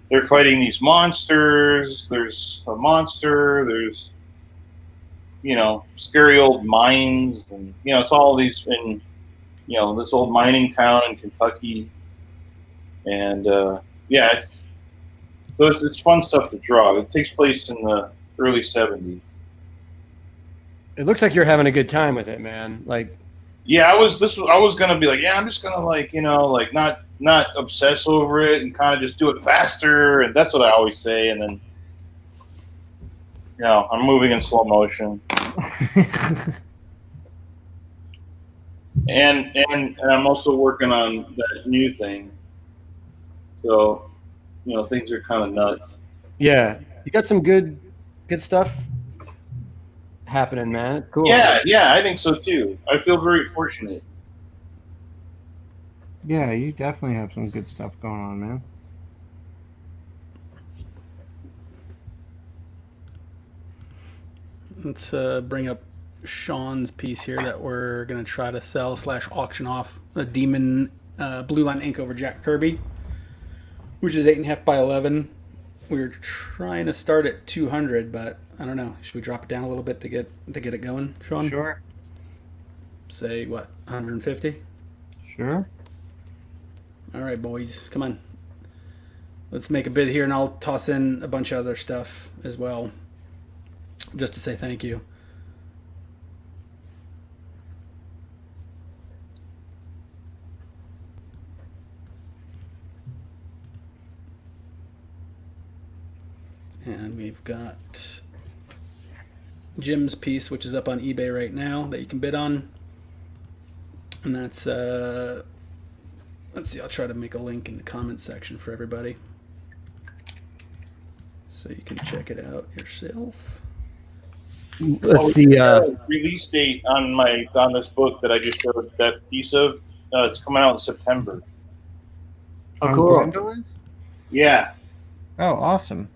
they're fighting these monsters. There's a monster. There's scary old mines, and it's all these in this old mining town in Kentucky, and it's fun stuff to draw. It takes place in the early 70s. It looks like you're having a good time with it, man. Like, yeah, I was gonna be like, yeah, I'm just gonna not obsess over it and kind of just do it faster, and that's what I always say, and then I'm moving in slow motion. and I'm also working on that new thing. So, things are kind of nuts. Yeah, you got some good stuff happening, man. It's cool. Yeah, I think so too. I feel very fortunate. Yeah, you definitely have some good stuff going on, man. Let's bring up Sean's piece here that we're going to try to sell / auction off. A Demon Blue Line ink over Jack Kirby, which is 8.5 by 11. We were trying to start at 200, but I don't know. Should we drop it down a little bit to get it going, Sean? Sure. Say what, 150? Sure. All right, boys, come on. Let's make a bid here, and I'll toss in a bunch of other stuff as well, just to say thank you. And we've got Jim's piece, which is up on eBay right now, that you can bid on. And that's, let's see, I'll try to make a link in the comments section for everybody, so you can check it out yourself. Let's see. Release date on this book that I just showed that piece of. It's coming out in September. Oh, cool. Gwendolyn's? Yeah, Oh, awesome.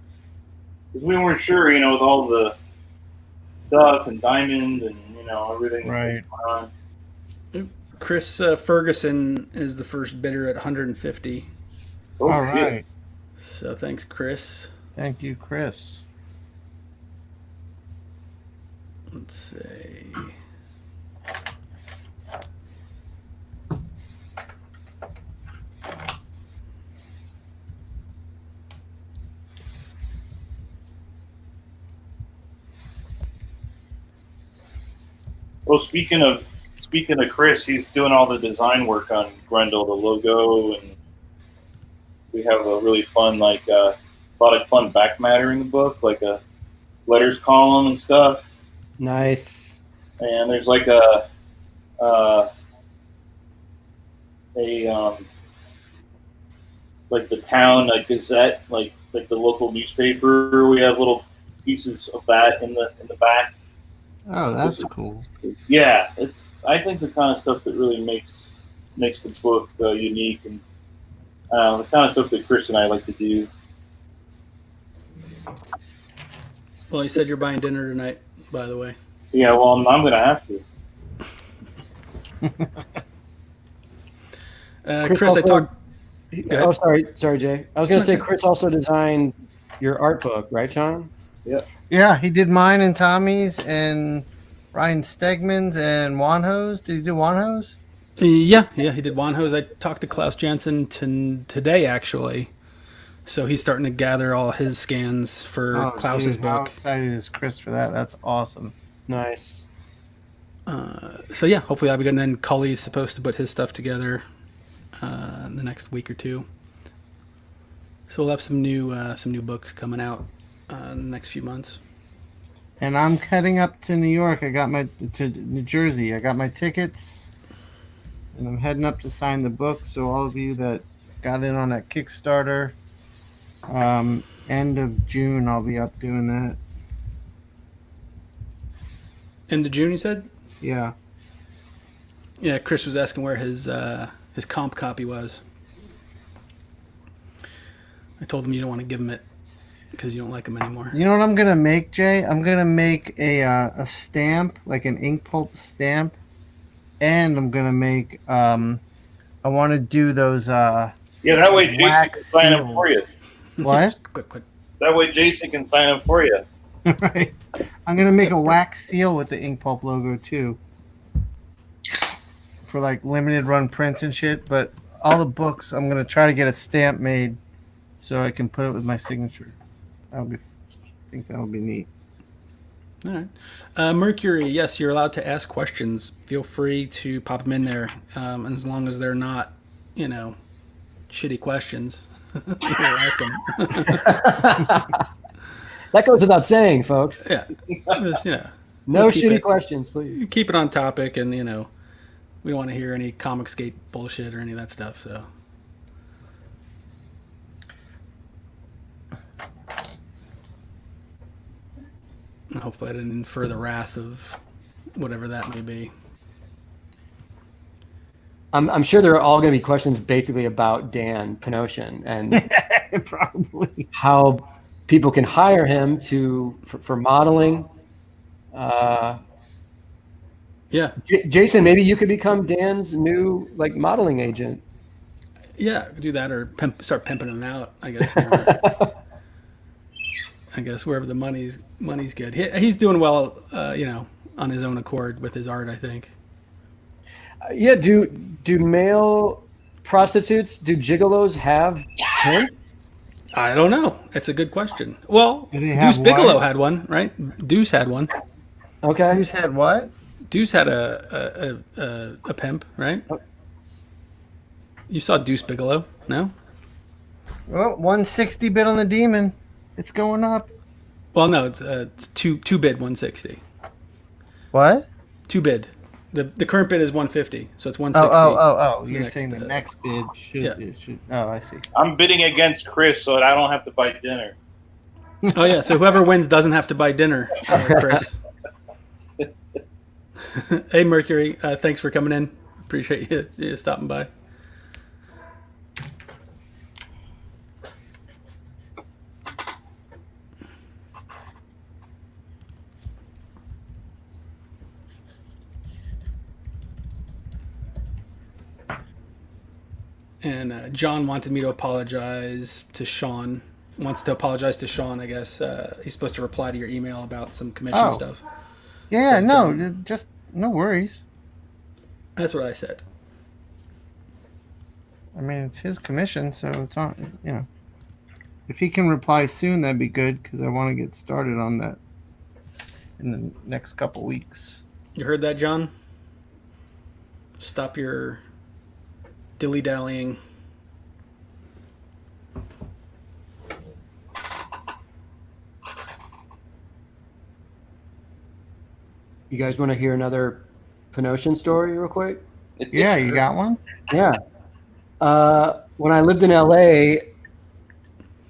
'cause we weren't sure, with all the stuff and Diamond and everything. Right. On. Chris Ferguson is the first bidder at 150. Oh, All yeah. right. So thanks, Chris. Thank you, Chris. Let's see. Well, speaking of Chris, he's doing all the design work on Grendel, the logo, and we have a really fun, a lot of fun back matter in the book, like a letters column and stuff. Nice. And there's like the town Gazette, like the local newspaper. We have little pieces of that in the back. Oh, that's cool. Yeah, I think the kind of stuff that really makes the book unique, and the kind of stuff that Chris and I like to do. Well, you said you're buying dinner tonight, by the way. Yeah, well, I'm going to have to. Chris, I talked. Oh, sorry, Jay. I was going to say Chris also designed your art book, right, Sean? Yeah, he did mine and Tommy's and Ryan Stegman's and Wanho's. Did he do Wanho's? Yeah, he did Wanho's. I talked to Klaus Jansen today, actually. So he's starting to gather all his scans for Klaus's dude, how book. excited is Chris for that? That's awesome. Nice. So yeah, hopefully I'll be good. And then Cully's supposed to put his stuff together in the next week or two. So we'll have some new books coming out in the next few months. And I'm heading up to New York. To New Jersey. I got my tickets, and I'm heading up to sign the book. So all of you that got in on that Kickstarter, end of June, I'll be up doing that. End of June, you said? Yeah. Yeah, Chris was asking where his comp copy was. I told him you don't want to give him it because you don't like him anymore. You know what I'm gonna make, Jay? I'm gonna make a stamp, like an ink pulp stamp, and I'm gonna make I want to do those Yeah, that way Jason can wax sign up for you. What? Click, click. That way Jason can sign up for you. Right. I'm gonna make a wax seal with the ink pulp logo too, for like limited run prints and shit. But all the books, I'm gonna try to get a stamp made so I can put it with my signature. I think that would be neat. All right. Mercury, yes, you're allowed to ask questions. Feel free to pop them in there, and as long as they're not, shitty questions, you'll ask them. That goes without saying, folks. Yeah. Just, No keep shitty it- questions, please. keep it on topic, and We don't want to hear any Comicsgate bullshit or any of that stuff. So. Hopefully I didn't infer the wrath of whatever that may be. I'm sure there are all going to be questions basically about Dan Penosian and Probably. how people can hire him for modeling. Yeah. Jason, maybe you could become Dan's new modeling agent. Yeah, do that or start pimping him out, I guess. I guess wherever the money's good. He's doing well, on his own accord with his art, I think. Yeah, do male prostitutes, do gigolos have pimp? I don't know. It's a good question. Well, Do they have Deuce Bigelow what? had one, right? Deuce had one. Okay. Who's had what? Deuce had a pimp, right? You saw Deuce Bigelow, no? Well, 160 bid on the demon. It's going up. Well, no, it's two bid 160. What? Two bid. The current bid is 150, so it's 160. Oh! You're next, saying the next bid should. yeah. It should. Oh, I see. I'm bidding against Chris so that I don't have to buy dinner. Oh yeah, so whoever wins doesn't have to buy dinner, Chris. Hey Mercury, thanks for coming in. Appreciate you stopping by. And John wanted me to apologize to Shawn. Wants to apologize to Shawn, I guess. He's supposed to reply to your email about some commission stuff. Yeah, So, no, John, just no worries. that's what I said. I mean, it's his commission, so it's on. If he can reply soon, that'd be good because I want to get started on that in the next couple weeks. You heard that, John? Stop your dilly-dallying. You guys want to hear another Penosian story real quick? Yeah, you got one? Yeah. When I lived in LA,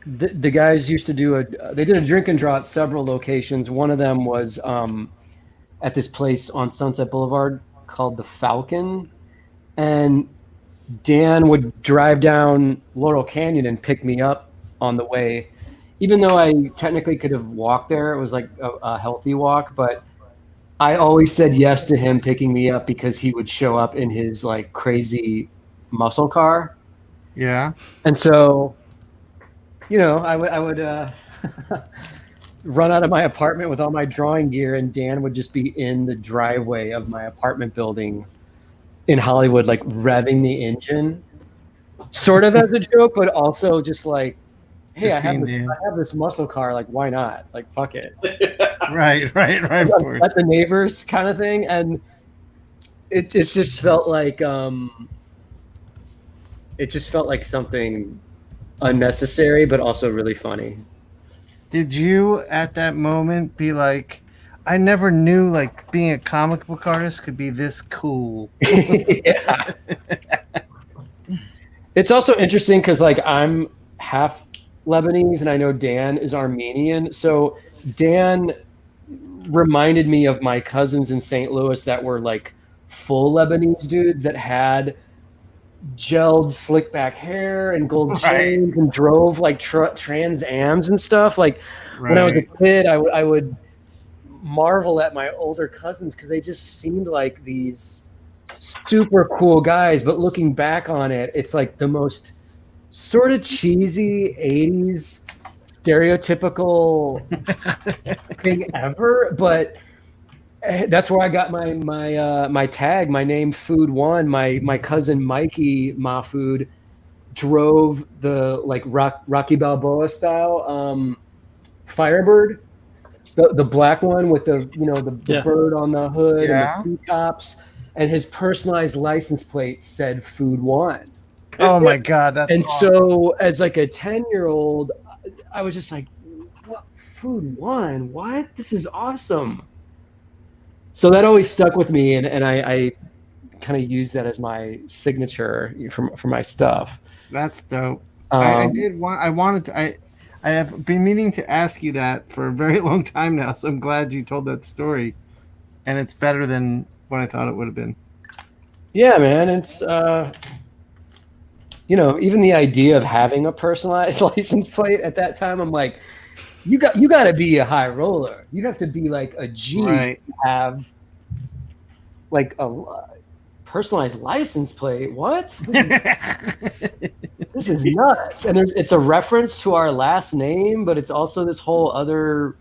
the guys used to they did a drink and draw at several locations. One of them was at this place on Sunset Boulevard called the Falcon. And Dan would drive down Laurel Canyon and pick me up on the way. Even though I technically could have walked there, it was like a healthy walk, but I always said yes to him picking me up because he would show up in his crazy muscle car. Yeah. And so, I would run out of my apartment with all my drawing gear, and Dan would just be in the driveway of my apartment building in Hollywood, revving the engine, sort of as a joke, but also just hey, I have this muscle car, why not? Fuck it. Right. Of course. Let the neighbors kind of thing. And it just felt like something unnecessary, but also really funny. Did you at that moment be like, I never knew being a comic book artist could be this cool? Yeah. It's also interesting because I'm half Lebanese and I know Dan is Armenian. So Dan reminded me of my cousins in St. Louis that were full Lebanese dudes that had gelled slick back hair and gold chains and drove Trans Ams and stuff. When I was a kid, I would marvel at my older cousins because they just seemed like these super cool guys. But looking back on it, it's the most sort of cheesy 80s stereotypical thing ever. But that's where I got my tag, my name, Food One. My cousin Mikey Mahfood drove the Rocky Balboa style Firebird, the black one with the bird on the hood and the two tops, and his personalized license plate said Food One. Oh my God, that's awesome. So as a 10-year-old, I was just what? Food One? What? This is awesome. So that always stuck with me, and I kind of use that as my signature for my stuff. That's dope. I Um, did want. I wanted to. I have been meaning to ask you that for a very long time now. So I'm glad you told that story, and it's better than what I thought it would have been. Yeah, man, it's even the idea of having a personalized license plate at that time, I'm like, you got to be a high roller. You have to be like a G Right. to have like a personalized license plate. What? This is nuts. And it's a reference to our last name, but it's also this whole other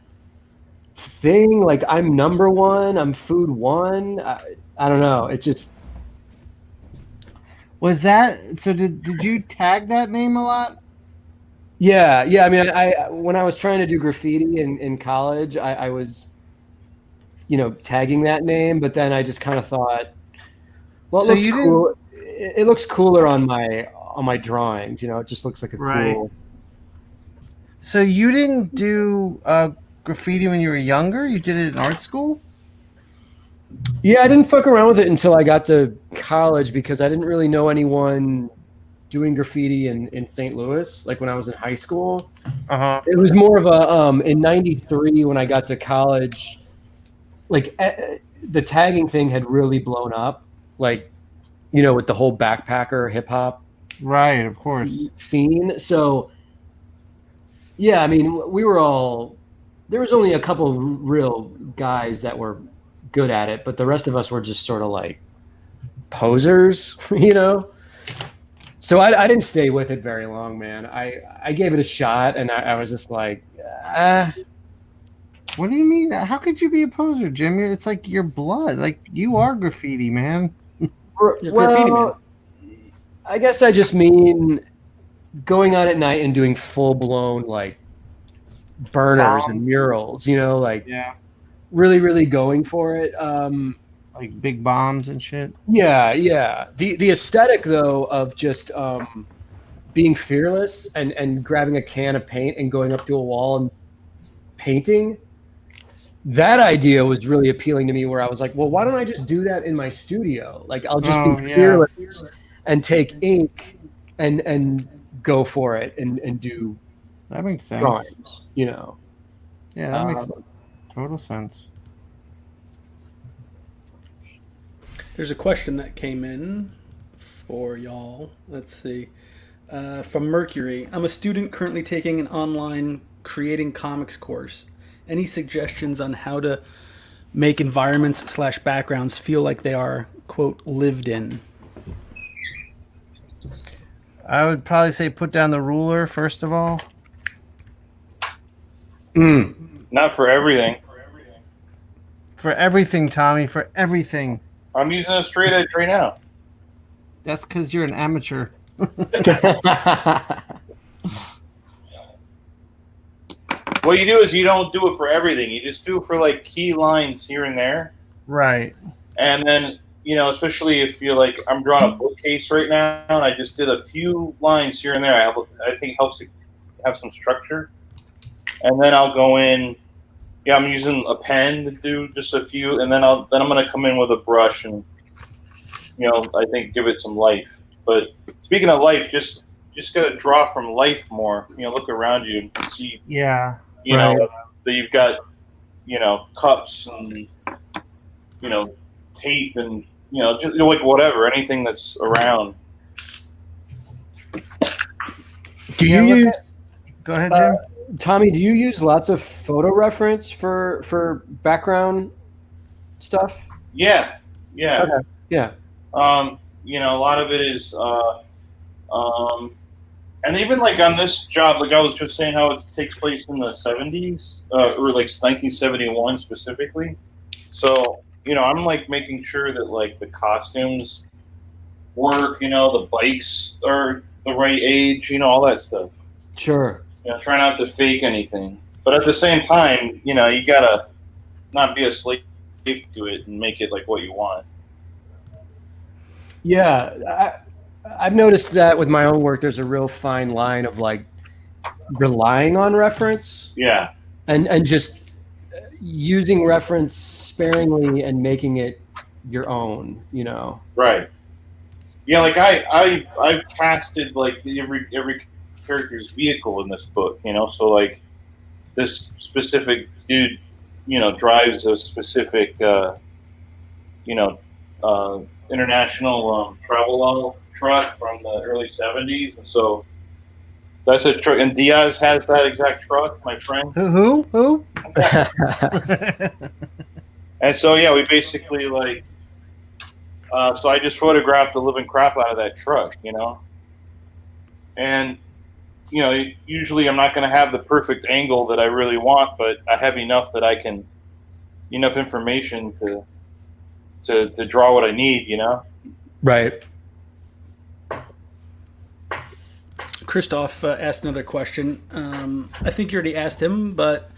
thing. Like I'm number one, I'm food one. I don't know. It just. Was that so? Did you tag that name a lot? Yeah. I mean, I when I was trying to do graffiti in college, I was, tagging that name, but then I just kind of thought, well, it So looks you cool. It looks cooler on my drawings. It just looks like a Right. cool. So you didn't do graffiti when you were younger? You did it in art school? Yeah, I didn't fuck around with it until I got to college because I didn't really know anyone doing graffiti in St. Louis, like when I was in high school. Uh-huh. It was more of a in '93 when I got to college, like the tagging thing had really blown up, like with the whole backpacker hip hop Right, of course. scene. So yeah, I mean, there was only a couple real guys that were good at it, but the rest of us were just sort of like posers, So I didn't stay with it very long, man. I gave it a shot, and I was just like, What do you mean? How could you be a poser, Jim? It's like your blood. Like you are graffiti, man. You're graffiti man. I guess I just mean going out at night and doing full blown like burners and murals, like Yeah. really, really going for it. Like big bombs and shit. Yeah. The aesthetic though of just being fearless and grabbing a can of paint and going up to a wall and painting. That idea was really appealing to me where I was like, well, why don't I just do that in my studio? Like I'll just be fearless and take ink and go for it and do That makes sense. drawings, Yeah, that makes total sense. There's a question that came in for y'all. Let's see. From Mercury. I'm a student currently taking an online creating comics course. Any suggestions on how to make environments/backgrounds feel like they are, quote, lived in? I would probably say put down the ruler first of all. Not for everything. For everything, Tommy. For everything. I'm using a straight edge right now. That's because you're an amateur. What you do is you don't do it for everything. You just do it for like key lines here and there. Right. And then, especially if you're like, I'm drawing a bookcase right now, and I just did a few lines here and there. I think it helps to have some structure. And then I'll go in. Yeah, I'm using a pen to do just a few, and then I'm gonna come in with a brush and, I think give it some life. But speaking of life, just gotta draw from life more. Look around you and see. Yeah. That you've got, cups and, tape and, just like whatever, anything that's around. Do you use? Go ahead, Jim. Tommy, do you use lots of photo reference for background stuff? Yeah. Okay. Yeah. A lot of it is, and even like on this job, like I was just saying how it takes place in the 70s, or like 1971 specifically. So, I'm like making sure that like the costumes work, the bikes are the right age, all that stuff. Sure. Try not to fake anything. But at the same time, you gotta not be a slave to it and make it like what you want. Yeah, I've noticed that with my own work. There's a real fine line of like relying on reference, Yeah. and just using reference sparingly and making it your own, you know. Right. Yeah, like I've casted like every character's vehicle in this book, you know. So like this specific dude, you know, drives a specific, you know, international travel truck from the early '70s, and so that's a truck. And Diaz has that exact truck, my friend. Who? And so yeah, we basically like. So I just photographed the living crap out of that truck, you know. And you know, usually I'm not going to have the perfect angle that I really want, but I have enough that I can, enough information to draw what I need, you know. Right. Christoph asked another question. I think you already asked him, but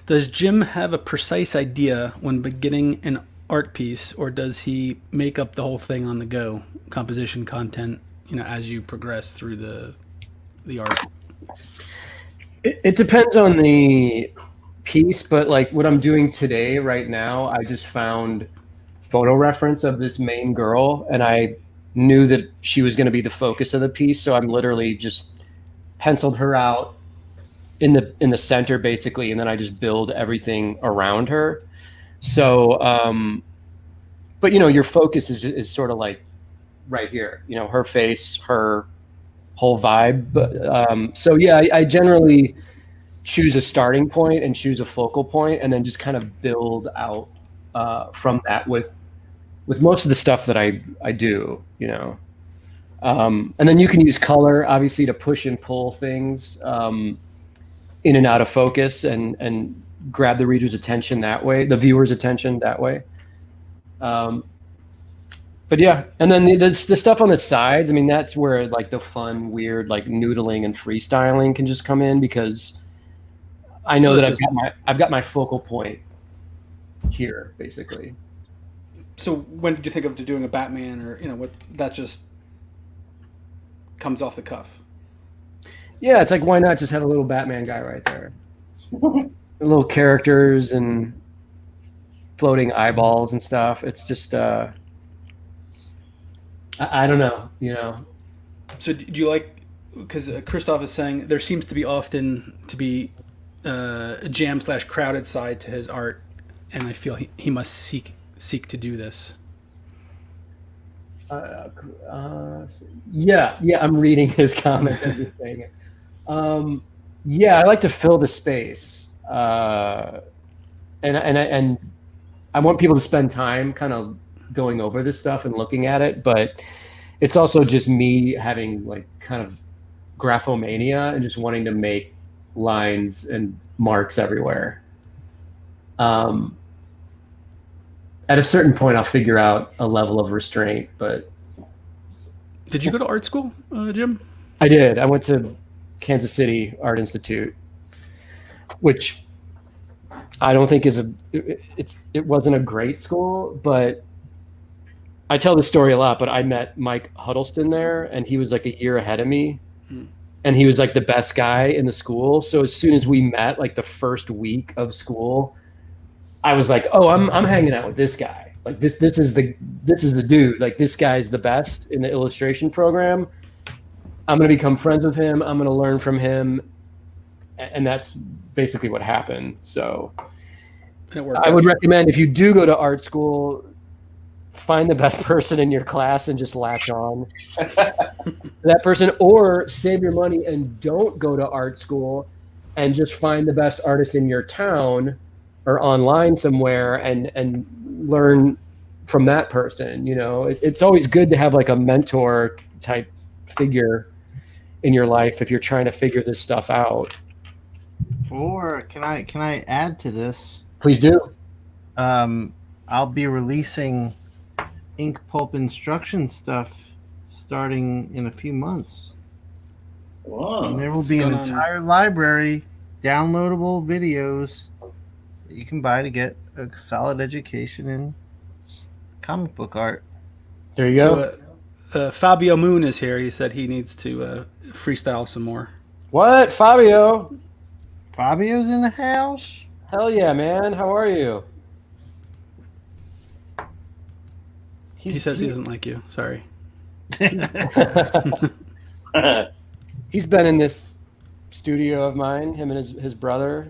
does Jim have a precise idea when beginning an art piece, or does he make up the whole thing on the go, composition, content, you know, as you progress through the art? It depends on the piece, but like what I'm doing today, right now, I just found photo reference of this main girl, and I knew that she was going to be the focus of the piece, so I'm literally just penciled her out in the center basically, and then I just build everything around her. So but you know, your focus is sort of like right here, you know, her face, her whole vibe. But so yeah, I generally choose a starting point and choose a focal point, and then just kind of build out from that with most of the stuff that I do, you know. And then you can use color, obviously, to push and pull things in and out of focus, and grab the reader's attention that way, the viewer's attention that way. But yeah, and then the stuff on the sides, I mean, that's where like the fun, weird, like noodling and freestyling can just come in, because I know that I've got my focal point here, basically. So when did you think of doing a Batman, or you know, what that just comes off the cuff? Yeah, it's like, why not just have a little Batman guy right there? Little characters and floating eyeballs and stuff. It's just I don't know, you know. So do you like, because Christoph is saying there seems to be often to be a jam/crowded side to his art, and I feel he must seek to do this. Yeah, I'm reading his comments as he's saying it. Yeah, I like to fill the space, and I want people to spend time kind of going over this stuff and looking at it, but it's also just me having like kind of graphomania and just wanting to make lines and marks everywhere. At a certain point, I'll figure out a level of restraint, but... Did you go to art school, Jim? I did. I went to Kansas City Art Institute, which I don't think is it wasn't a great school, but I tell this story a lot, but I met Mike Huddleston there, and he was like a year ahead of me, and he was like the best guy in the school. So as soon as we met, like the first week of school, I was like, oh, I'm hanging out with this guy. Like this is the dude. Like this guy's the best in the illustration program. I'm gonna become friends with him. I'm gonna learn from him, and that's basically what happened. So I would recommend, if you do go to art school, find the best person in your class and just latch on to that person, or save your money and don't go to art school and just find the best artist in your town or online somewhere and learn from that person. You know, it's always good to have like a mentor type figure in your life if you're trying to figure this stuff out. Or can I add to this? Please do. I'll be releasing ink pulp instruction stuff starting in a few months. Wow. And there will be an entire library, downloadable videos that you can buy to get a solid education in comic book art. There you go. So, Fabio Moon is here. He said he needs to freestyle some more. What? Fabio? Fabio's in the house? Hell yeah, man. How are you? He says he doesn't like you. Sorry. He's been in this studio of mine, him and his brother.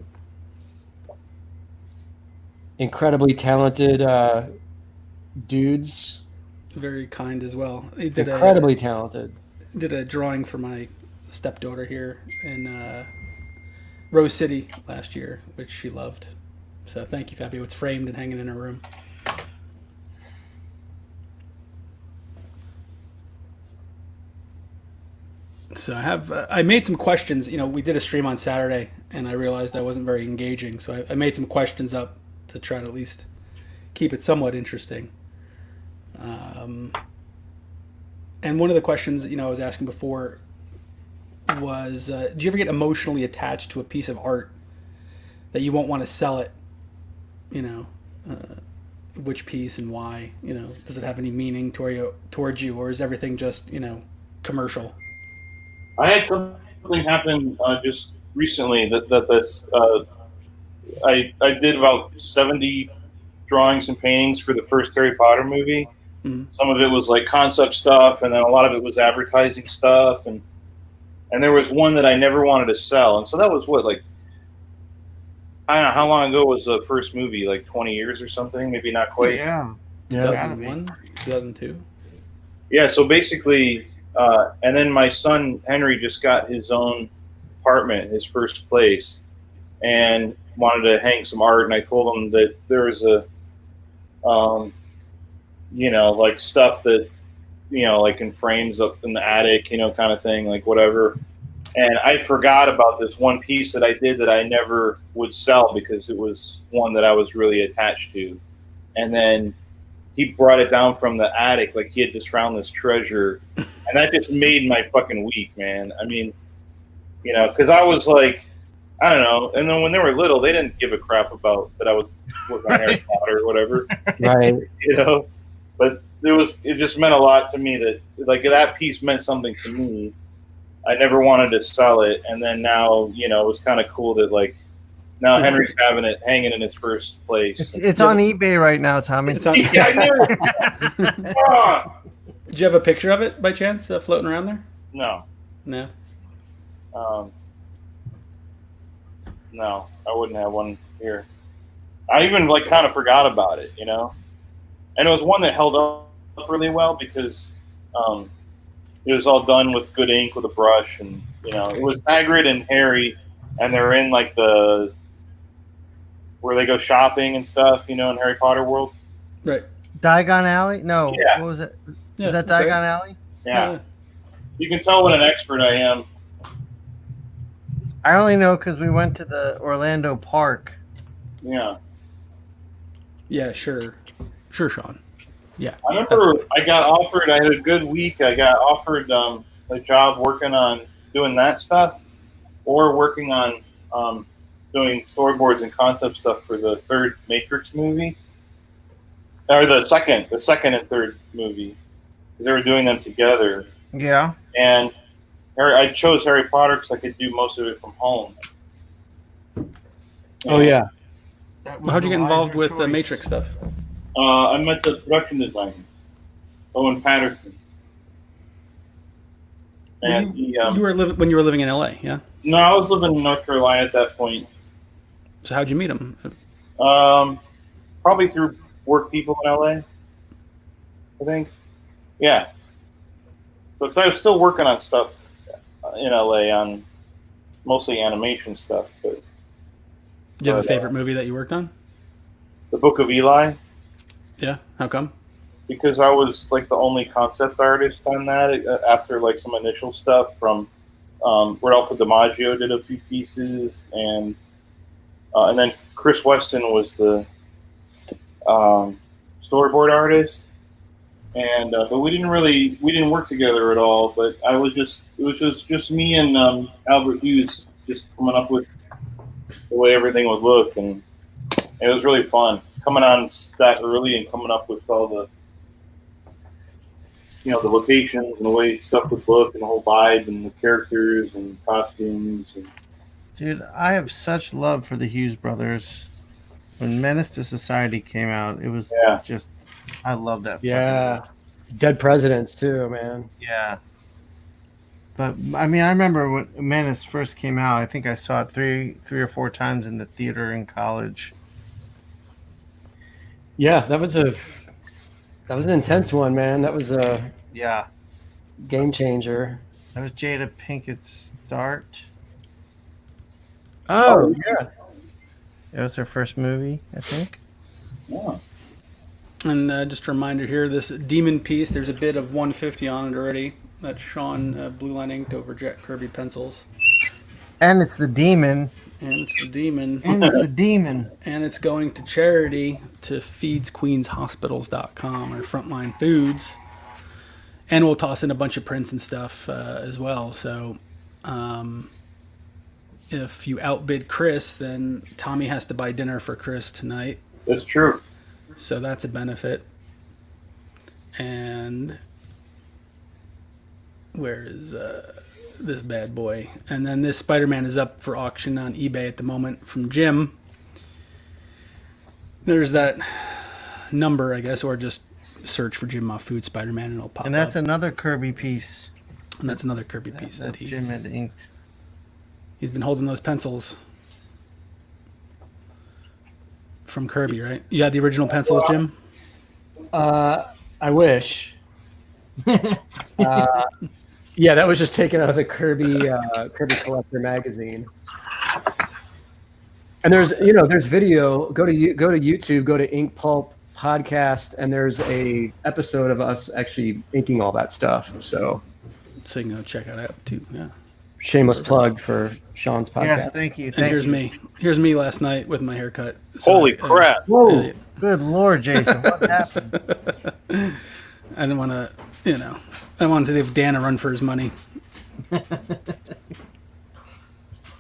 Incredibly talented dudes. Very kind as well. He did Incredibly talented. Did a drawing for my stepdaughter here in Rose City last year, which she loved. So thank you, Fabio. It's framed and hanging in her room. So I made some questions. You know, we did a stream on Saturday, and I realized I wasn't very engaging. So I made some questions up to try to at least keep it somewhat interesting. And one of the questions, you know, I was asking before was, do you ever get emotionally attached to a piece of art that you won't want to sell it? You know, which piece and why? You know, does it have any meaning towards you, or is everything just, you know, commercial? I had something happen just recently I did about 70 drawings and paintings for the first Harry Potter movie. Mm-hmm. Some of it was like concept stuff, and then a lot of it was advertising stuff, and there was one that I never wanted to sell, and so that was like, I don't know how long ago was the first movie, like 20 years or something, maybe not quite. Yeah, 2001, 2002. Yeah, so basically, and then my son Henry just got his own apartment, his first place, and wanted to hang some art, and I told him that there was a you know, like stuff that, you know, like in frames up in the attic, you know, kind of thing, like whatever. And I forgot about this one piece that I did that I never would sell because it was one that I was really attached to. And then he brought it down from the attic like he had just found this treasure. And that just made my fucking week, man. I mean, you know, because I was like, I don't know. And then when they were little, they didn't give a crap about that I was working on Harry Potter or whatever. Right. You know? But it just meant a lot to me that, like, that piece meant something to me. I never wanted to sell it, and then now, you know, it was kind of cool that, like, now Henry's having it hanging in his first place. It's on eBay right now, Tommy. It's on. Yeah, I knew it. Did you have a picture of it by chance floating around there? No. No. No, I wouldn't have one here. I even, like, kind of forgot about it, you know? And it was one that held up really well because it was all done with good ink with a brush, and, you know, it was Hagrid and Harry, and they're in, like, where they go shopping and stuff, you know, in Harry Potter world. Right. Diagon Alley? No. Yeah. What was it? Yeah, is that Diagon Alley? Yeah. You can tell what an expert I am. I only know because we went to the Orlando park. Yeah. Yeah, sure. Sure, Sean. Yeah. I remember I got offered, I had a good week, I got offered a job working on doing that stuff, or working on doing storyboards and concept stuff for the third Matrix movie. Or the second and third movie. Because they were doing them together. Yeah. And I chose Harry Potter because I could do most of it from home. Oh, yeah. How'd you get involved with the Matrix stuff? I met the production designer, Owen Patterson. And you were when you were living in LA, yeah? No, I was living in North Carolina at that point. So how'd you meet him? Probably through work people in LA, I think. Yeah. So 'cause I was still working on stuff in LA on mostly animation stuff. But do you have a favorite movie that you worked on? The Book of Eli. Yeah. How come? Because I was like the only concept artist on that after like some initial stuff from Rodolfo DiMaggio did a few pieces, and then Chris Weston was the storyboard artist, and but we didn't work together at all. But it was just me and Albert Hughes just coming up with the way everything would look, and it was really fun coming on that early and coming up with all the, you know, the locations and the way stuff would look and the whole vibe and the characters and costumes. And dude, I have such love for the Hughes brothers. When Menace to Society came out, it was just, I love that. Yeah. Dead Presidents too, man. Yeah. But I mean, I remember when Menace first came out. I think I saw it three or four times in the theater in college. Yeah, that was an intense one, man. That was a Yeah, game changer. that was Jada Pinkett's start. Oh, yeah. It was her first movie, I think. Yeah. And just a reminder here, this demon piece, there's a bit of 150 on it already. That's Shawn blue line inked over Jack Kirby pencils. And it's the demon. And it's the demon. And it's the demon. And it's going to charity to feedsqueenshospitals.com or Frontline Foods. And we'll toss in a bunch of prints and stuff as well. So if you outbid Chris, then Tommy has to buy dinner for Chris tonight. That's true. So that's a benefit. And where is this bad boy? And then this Spider-Man is up for auction on eBay at the moment from Jim. There's that number, I guess, or just search for Jim Mahfood Spider-Man and it'll pop And that's up. another Kirby piece. And that's another Kirby piece that Jim had inked. he's been holding those pencils from Kirby, right? You had the original pencils, Jim? I wish. Yeah, that was just taken out of the Kirby Collector magazine. And there's video. Go to YouTube. Go to Ink Pulp Podcast, and there's a episode of us actually inking all that stuff. So you can go check it out too. Yeah. Shameless plug for Sean's podcast. Yes, thank you. And here's me. Here's me last night with my haircut. So Holy crap. Whoa. Good Lord, Jason. What happened? I didn't want to, I wanted to give Dan a run for his money. I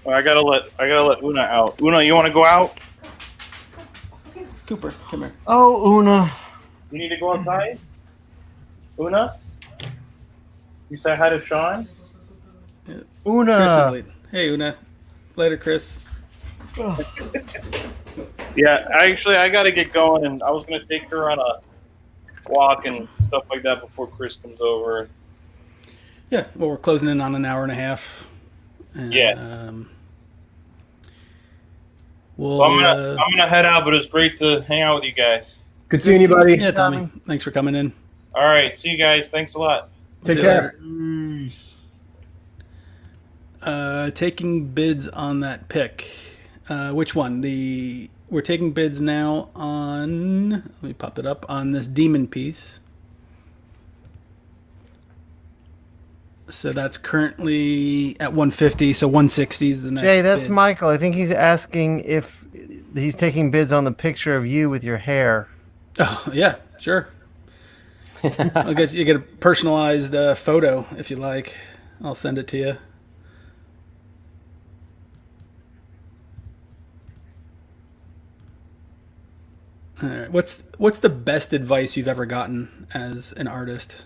gotta let Una out. Una, you want to go out? Cooper, come here. Oh, Una. You need to go outside. Una, you say hi to Shawn. Chris is Una. late. Hey, Una. Later, Chris. Yeah, I gotta get going, and I was gonna take her on a walk and stuff like that before Chris comes over. Yeah, well, we're closing in on an hour and a half. And, Yeah. Well, So I'm gonna head out, but it's great to hang out with you guys. Good seeing you, buddy. yeah, Tommy. Thanks for coming in. All right, see you guys. Thanks a lot. Take See you care. later. Taking bids on that pick. Which one? We're taking bids now on. Let me pop it up on this demon piece. So that's currently at 150. So 160 is the next. Jay, that's bid. Michael. I think he's asking if he's taking bids on the picture of you with your hair. Oh yeah, sure. I'll get a personalized photo if you like. I'll send it to you. All right. What's the best advice you've ever gotten as an artist?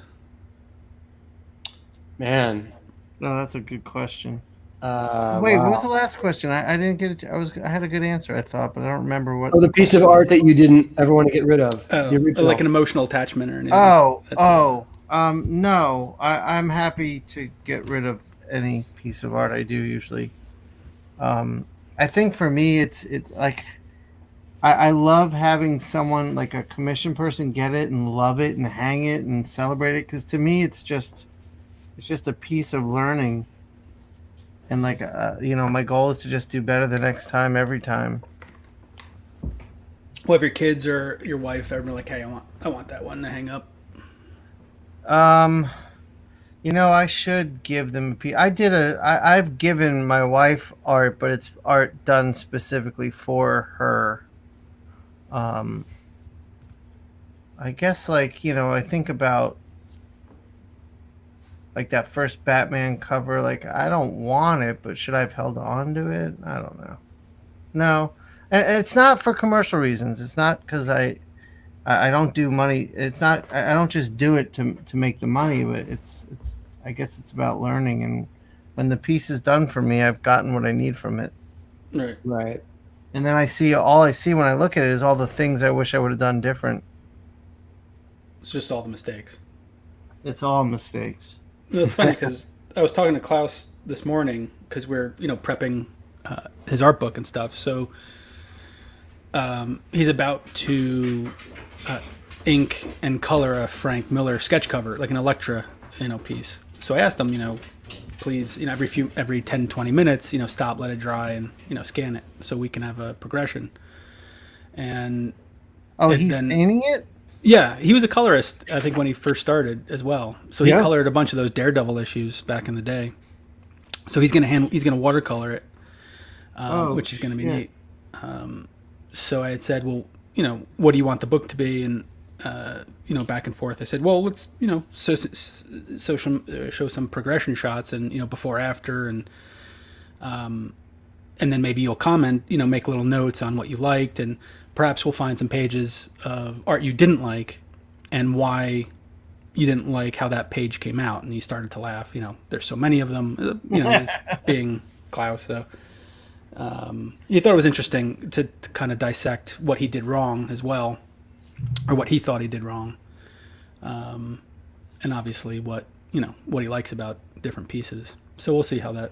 Man. No, that's a good question. Wait, Wow. what was the last question? I didn't get it. I had a good answer, I thought, but I don't remember what. Oh, the piece of art that you didn't ever want to get rid of. The original. Like an emotional attachment or anything. No. I'm happy to get rid of any piece of art I do usually. I think for me, it's like I love having someone like a commission person get it and love it and hang it and celebrate it, because to me it's just a piece of learning, and like my goal is to just do better the next time every time. Well, if your kids or your wife ever like, hey, I want that one to hang up. I should give them a piece. I've given my wife art, but it's art done specifically for her. I guess I think about like that first Batman cover. Like, I don't want it, but should I have held on to it? I don't know. No, and it's not for commercial reasons. It's not because I don't do money. It's not. I don't just do it to make the money, but it's. I guess it's about learning, and when the piece is done for me, I've gotten what I need from it. Right. And then all I see when I look at it is all the things I wish I would have done different. It's just all the mistakes. It's all mistakes. It's funny because I was talking to Klaus this morning because we're prepping his art book and stuff. So he's about to ink and color a Frank Miller sketch cover, like an Electra piece. So I asked him, please, every 10, 20 minutes, stop, let it dry, and scan it so we can have a progression. And he's painting it. Yeah, he was a colorist, I think, when he first started as well. So he colored a bunch of those Daredevil issues back in the day. So he's gonna watercolor it, which is gonna be neat. So I had said, well, what do you want the book to be? And back and forth. I said, well, let's show some progression shots and before after and then maybe you'll comment, make little notes on what you liked, and perhaps we'll find some pages of art you didn't like and why you didn't like how that page came out. And he started to laugh. There's so many of them. He's being Klaus, though. He thought it was interesting to kind of dissect what he did wrong as well, or what he thought he did wrong, and obviously what he likes about different pieces. So we'll see how that.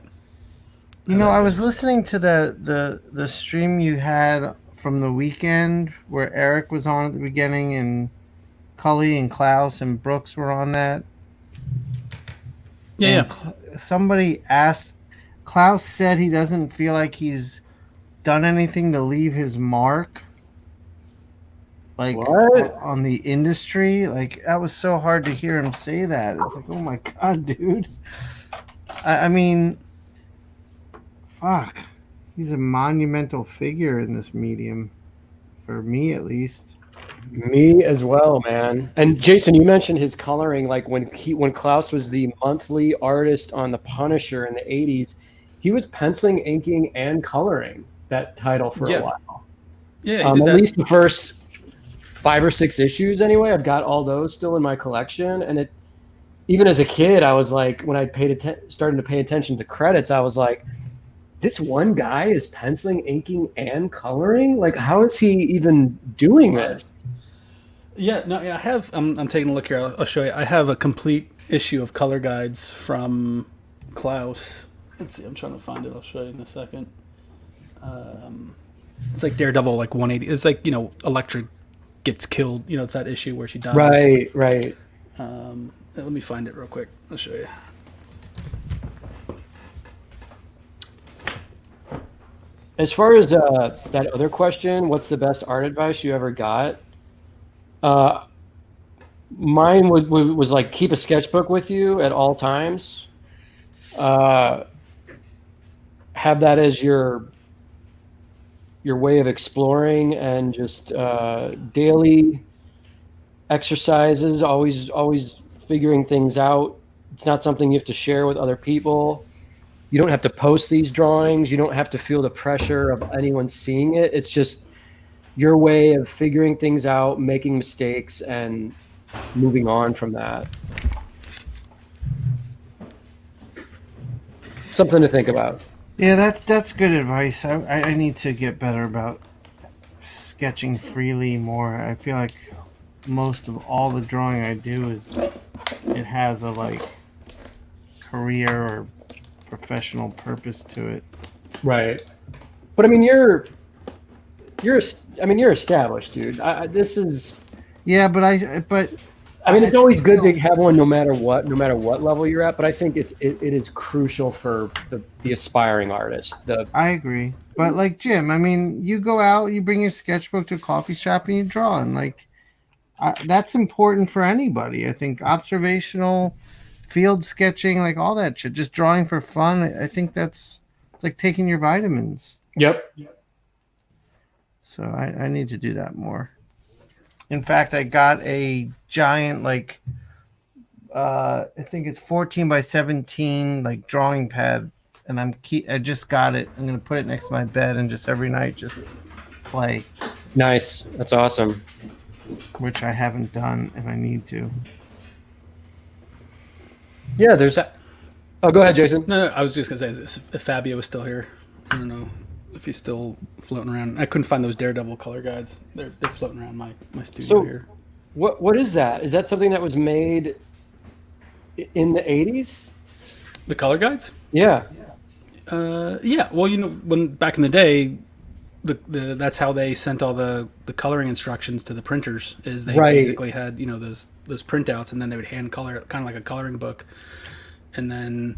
I was listening to the stream you had from the weekend where Eric was on at the beginning and Cully and Klaus and Brooks were on that. Yeah. Somebody asked. Klaus said he doesn't feel like he's done anything to leave his mark. Like what? On the industry. Like that was so hard to hear him say that. It's like, oh my God, dude. I mean, fuck. He's a monumental figure in this medium. For me, at least. Me as well, man. And Jason, you mentioned his coloring. Like when Klaus was the monthly artist on The Punisher in the 80s, he was penciling, inking, and coloring that title for a while. Yeah, at least the first 5 or 6 issues anyway. I've got all those still in my collection. And even as a kid, I was like, when I started to pay attention to credits, I was like, this one guy is penciling, inking, and coloring? Like, how is he even doing this? Yeah, no, I have. I'm taking a look here. I'll show you. I have a complete issue of color guides from Klaus. Let's see. I'm trying to find it. I'll show you in a second. It's like Daredevil, like 180. It's like Electra gets killed. It's that issue where she dies. Right. Let me find it real quick. I'll show you. As far as that other question, what's the best art advice you ever got? Mine was like keep a sketchbook with you at all times. Have that as your way of exploring, and just daily exercises. Always figuring things out. It's not something you have to share with other people. You don't have to post these drawings. You don't have to feel the pressure of anyone seeing it. It's just your way of figuring things out, making mistakes, and moving on from that. Something to think about. Yeah, that's good advice. I need to get better about sketching freely more. I feel like most of all the drawing I do it has a career or professional purpose to it. Right. But I mean, you're established, dude. This is. Yeah, but I mean, it's always good to have one, no matter what level you're at. But I think it is crucial for the aspiring artist. I agree, but like Jim, I mean, you go out, you bring your sketchbook to a coffee shop, and you draw, and that's important for anybody. I think observational, field sketching, like all that shit, just drawing for fun. I think it's like taking your vitamins. Yep. So I need to do that more. In fact, I got a giant, I think it's 14 by 17, drawing pad, and I just got it. I'm gonna put it next to my bed and just every night just play. Nice. That's awesome. Which I haven't done, and I need to. Yeah, there's. Oh, go ahead, Jason. No, I was just gonna say, if Fabio is still here, I don't know if he's still floating around. I couldn't find those Daredevil color guides. They're floating around my studio here. What is that? Is that something that was made in the 80s? The color guides? Yeah. Yeah. Well, when back in the day, that's how they sent all the coloring instructions to the printers. Is they Right. basically had those printouts, and then they would hand color it, kind of like a coloring book, and then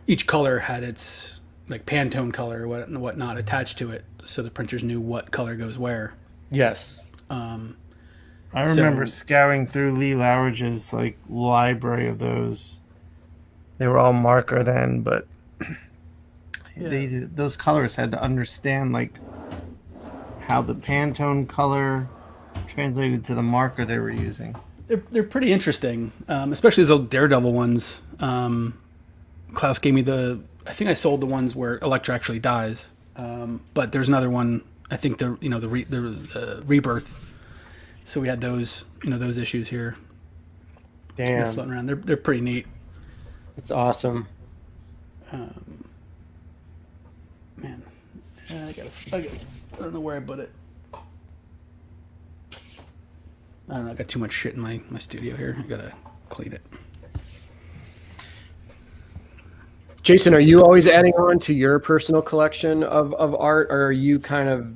each color had its like Pantone color or whatnot attached to it, so the printers knew what color goes where. Yes. I remember scouring through Lee Lowridge's like library of those. They were all marker then, but those colors had to understand like how the Pantone color translated to the marker they were using. They're pretty interesting, especially those old Daredevil ones. Klaus gave me I think I sold the ones where Elektra actually dies, but there's another one. I think the Rebirth. So we had those those issues here. Damn. Floating around. They're pretty neat. It's awesome. Man, I don't know where I put it. I don't know. I got too much shit in my studio here. I gotta clean it. Jason, are you always adding on to your personal collection of art, or are you kind of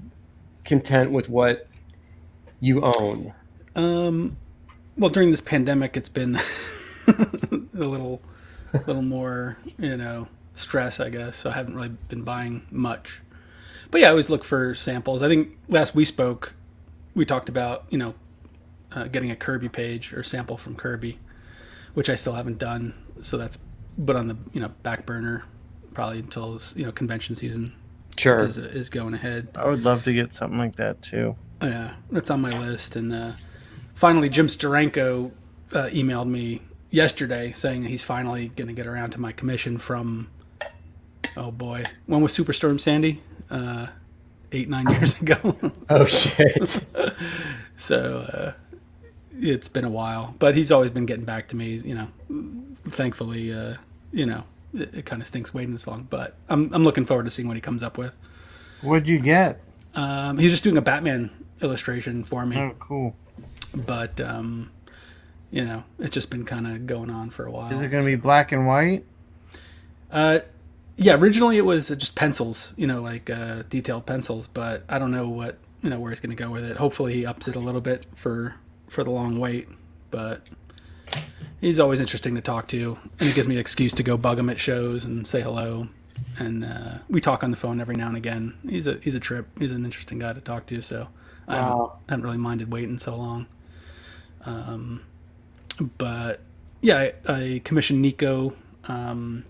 content with what you own? Well, during this pandemic, it's been a little more, stress, I guess. So I haven't really been buying much. But yeah, I always look for samples. I think last we spoke, we talked about, getting a Kirby page or sample from Kirby, which I still haven't done. So that's put on the, back burner probably until, convention season Sure. is going ahead. I would love to get something like that too. Yeah, that's on my list. And finally, Jim Steranko emailed me yesterday saying that he's finally going to get around to my commission from, oh boy, when was Superstorm Sandy? 8-9 years ago. Oh, shit. So it's been a while, but he's always been getting back to me. Thankfully, it kind of stinks waiting this long, but I'm looking forward to seeing what he comes up with. What'd you get? He's just doing a Batman illustration for me. Oh, cool. But it's just been kind of going on for a while. Is it going to be black and white? Yeah, originally it was just pencils, like detailed pencils, but I don't know where he's going to go with it. Hopefully he ups it a little bit for the long wait, but he's always interesting to talk to, and it gives me an excuse to go bug him at shows and say hello. And we talk on the phone every now and again. He's a trip. He's an interesting guy to talk to, so Wow. I haven't really minded waiting so long. But yeah, I commissioned Nico. I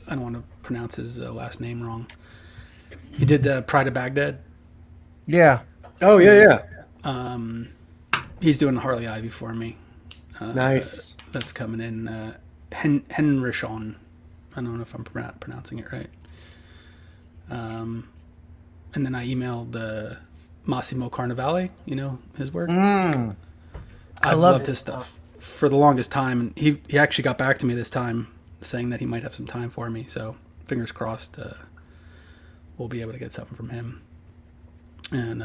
don't want to pronounce his last name wrong. He did Pride of Baghdad. Yeah. Oh, yeah. He's doing Harley Ivy for me. Nice. That's coming in. Henrichon. I don't know if I'm pronouncing it right. And then I emailed Massimo Carnevale, his work. I loved his stuff for the longest time. And he actually got back to me this time saying that he might have some time for me. So fingers crossed we'll be able to get something from him. And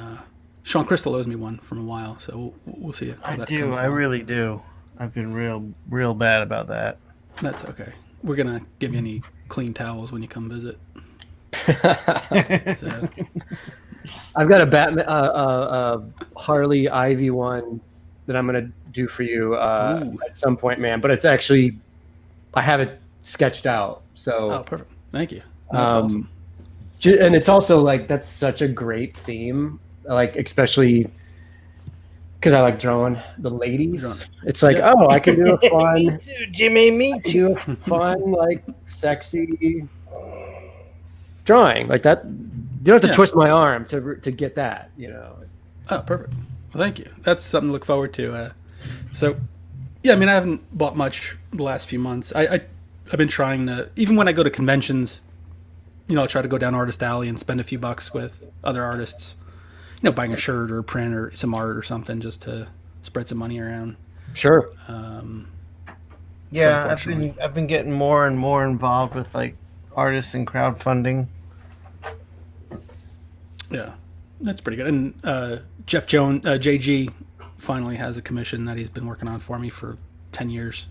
Sean Crystal owes me one from a while, so we'll see how that comes I along. really do. I've been real bad about that. That's okay. We're going to give you any clean towels when you come visit. So, I've got a Batman, Harley Ivy one that I'm gonna do for you at some point, man. But it's actually, I have it sketched out. So, oh, perfect. Thank you. That's awesome. And it's also like that's such a great theme, like especially because I like drawing the ladies. It's like, oh, I can do a fun, Dude, Jimmy, me too. do a fun, like sexy drawing like that. You don't have to twist my arm to get that, Oh, perfect. Well, thank you. That's something to look forward to. So, yeah, I mean, I haven't bought much the last few months. I've been trying to, even when I go to conventions, I'll try to go down Artist Alley and spend a few bucks with other artists, buying a shirt or a print or some art or something just to spread some money around. Sure. Yeah, I've been getting more and more involved with like artists and crowdfunding. Yeah. That's pretty good. And Jeff Jones, JG, finally has a commission that he's been working on for me for 10 years.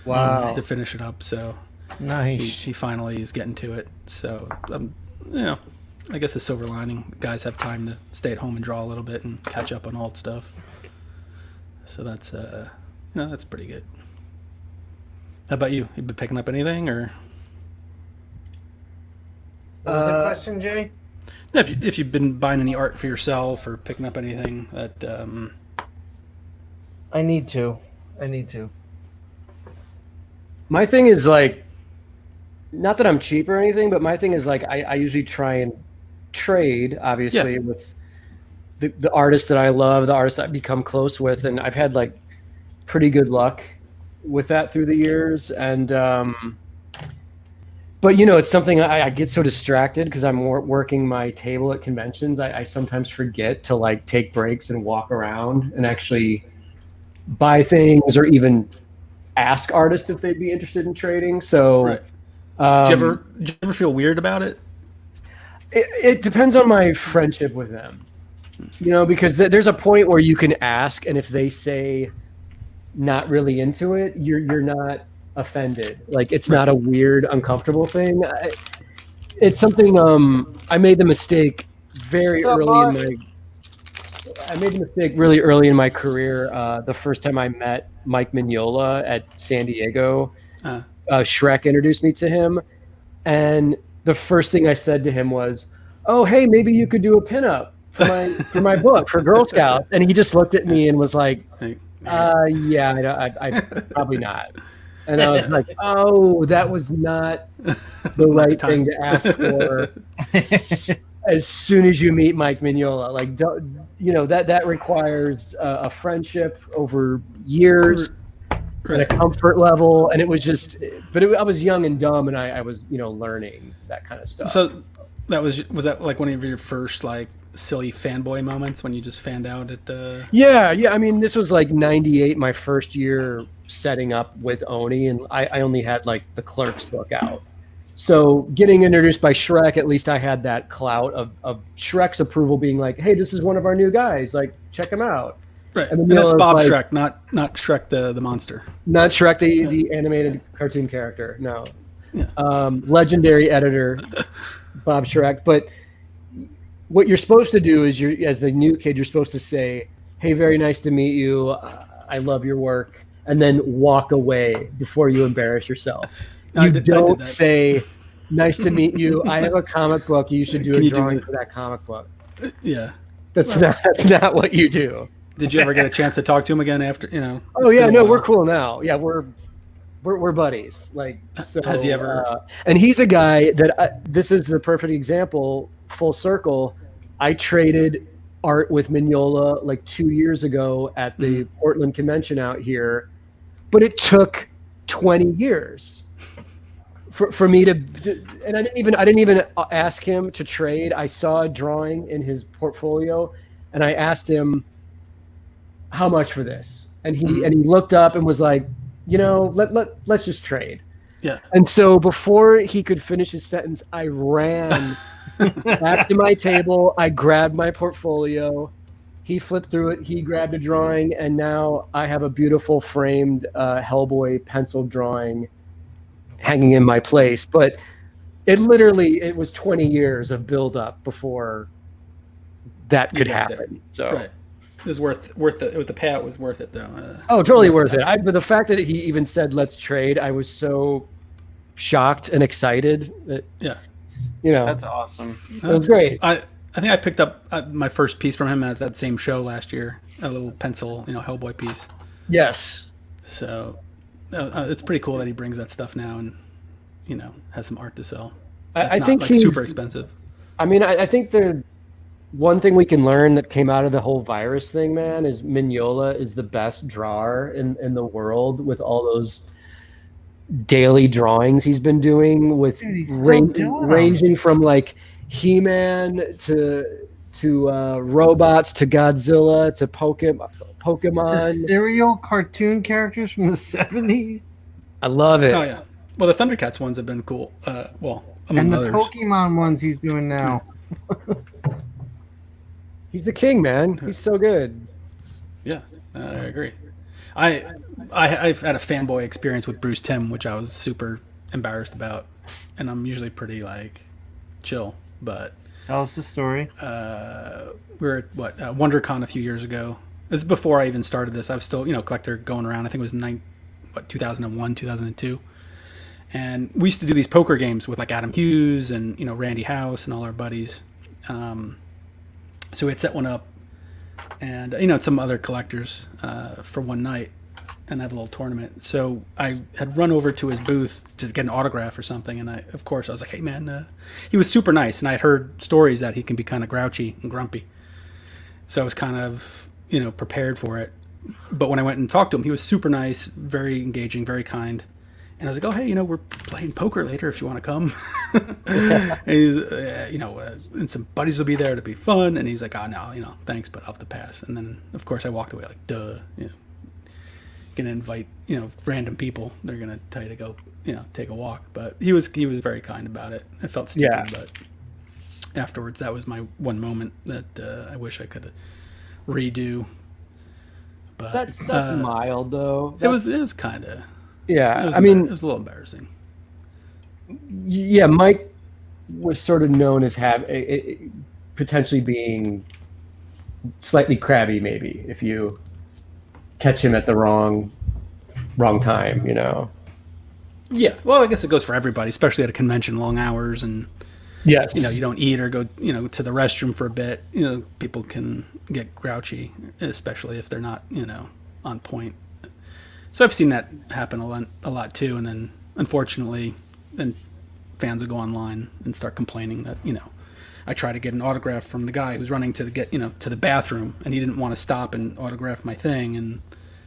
Wow. To finish it up. So Nice. he finally is getting to it. So, I guess the silver lining, guys have time to stay at home and draw a little bit and catch up on old stuff. So that's, that's pretty good. How about you? You been picking up anything, or? What was the question, Jay? If you've been buying any art for yourself or picking up anything that, I need to. My thing is like, not that I'm cheap or anything, but my thing is like, I usually try and trade, obviously, with the artists that I love, the artists that I become close with. And I've had like pretty good luck with that through the years. And, but it's something I get so distracted because I'm working my table at conventions. I sometimes forget to like take breaks and walk around and actually buy things or even ask artists if they'd be interested in trading. So, right. Do you ever feel weird about it? It depends on my friendship with them, because there's a point where you can ask, and if they say not really into it, you're not offended. Like, it's not a weird, uncomfortable thing. It's something I made the mistake really early in my career. The first time I met Mike Mignola at San Diego, Shrek introduced me to him, and the first thing I said to him was, "Oh, hey, maybe you could do a pinup for my book for Girl Scouts." And he just looked at me and was like, "Yeah, I probably not." And I was like, "Oh, that was not the right thing to ask for." As soon as you meet Mike Mignola, like, that requires a friendship over years. Right. And a comfort level, and it was just, I was young and dumb, and I was, learning that kind of stuff. So was that like one of your first like silly fanboy moments when you just fanned out at? Yeah. I mean, this was like '98, my first year setting up with Oni, and I only had like the Clerks book out. So getting introduced by Shrek, at least I had that clout of Shrek's approval, being like, "Hey, this is one of our new guys. Like, check him out." Right, and that's Bob Shrek, not Shrek the monster. Not Shrek the animated cartoon character. No, legendary editor Bob Shrek. But what you're supposed to do is, as the new kid, you're supposed to say, "Hey, very nice to meet you. I love your work," and then walk away before you embarrass yourself. You don't say, "Nice to meet you. I have a comic book. You should do a drawing for that comic book." Yeah, that's not what you do. Did you ever get a chance to talk to him again after? Oh yeah, no, we're cool now. Yeah, we're buddies. Like, so, has he ever? And he's a guy that this is the perfect example. Full circle. I traded art with Mignola like 2 years ago at the Portland convention out here, but it took 20 years for me to. And I didn't even ask him to trade. I saw a drawing in his portfolio, and I asked him, "How much for this?" And he looked up and was like, let's just trade. Yeah. And so before he could finish his sentence, I ran back to my table. I grabbed my portfolio. He flipped through it. He grabbed a drawing, and now I have a beautiful framed Hellboy pencil drawing hanging in my place. But it was 20 years of build up before that could happen. There. So. Right. It was worth the payout was worth it though. Totally worth it. But the fact that he even said let's trade, I was so shocked and excited that that's awesome. It was great. I think I picked up my first piece from him at that same show last year, a little pencil, Hellboy piece. Yes. So it's pretty cool that he brings that stuff now and has some art to sell. I think he's super expensive. I mean, I think the one thing we can learn that came out of the whole virus thing, man, is Mignola is the best drawer in the world with all those daily drawings he's been doing with ranging from like He-Man to robots to Godzilla to Pokemon. To serial cartoon characters from the 70s. I love it. Oh yeah. Well, the Thundercats ones have been cool. Among and the others. Pokemon ones he's doing now. He's the king, man. He's so good. Yeah, I agree. I've had a fanboy experience with Bruce Timm, which I was super embarrassed about, and I'm usually pretty like chill. But Tell us the story. we were at WonderCon a few years ago. This is before I even started this. I was still collector going around. I think it was 2001, 2002. And we used to do these poker games with like Adam Hughes and Randy House and all our buddies. So we had set one up, and some other collectors for one night, and have a little tournament. So I had run over to his booth to get an autograph or something, and I was like, "Hey man," he was super nice, and I had heard stories that he can be kind of grouchy and grumpy. So I was kind of prepared for it. But when I went and talked to him, he was super nice, very engaging, very kind. And I was like, "Oh, hey, we're playing poker later if you want to come." And he's, and some buddies will be there to be fun. And he's like, "Oh, no, thanks, but I'll have to pass." And then, of course, I walked away like, duh, gonna invite, random people. They're gonna tell you to go, take a walk. But he was very kind about it. I felt stupid, Yeah. but afterwards, that was my one moment that I wish I could redo. But That's mild though. it was kind of. Yeah, It was it was a little embarrassing. Yeah, Mike was sort of known as potentially being slightly crabby, maybe if you catch him at the wrong time. Yeah, well, I guess it goes for everybody, especially at a convention, long hours, and Yes. you don't eat or go to the restroom for a bit. People can get grouchy, especially if they're not on point. So I've seen that happen a lot too, and then unfortunately, then fans will go online and start complaining that I try to get an autograph from the guy who's running to to the bathroom, and he didn't want to stop and autograph my thing and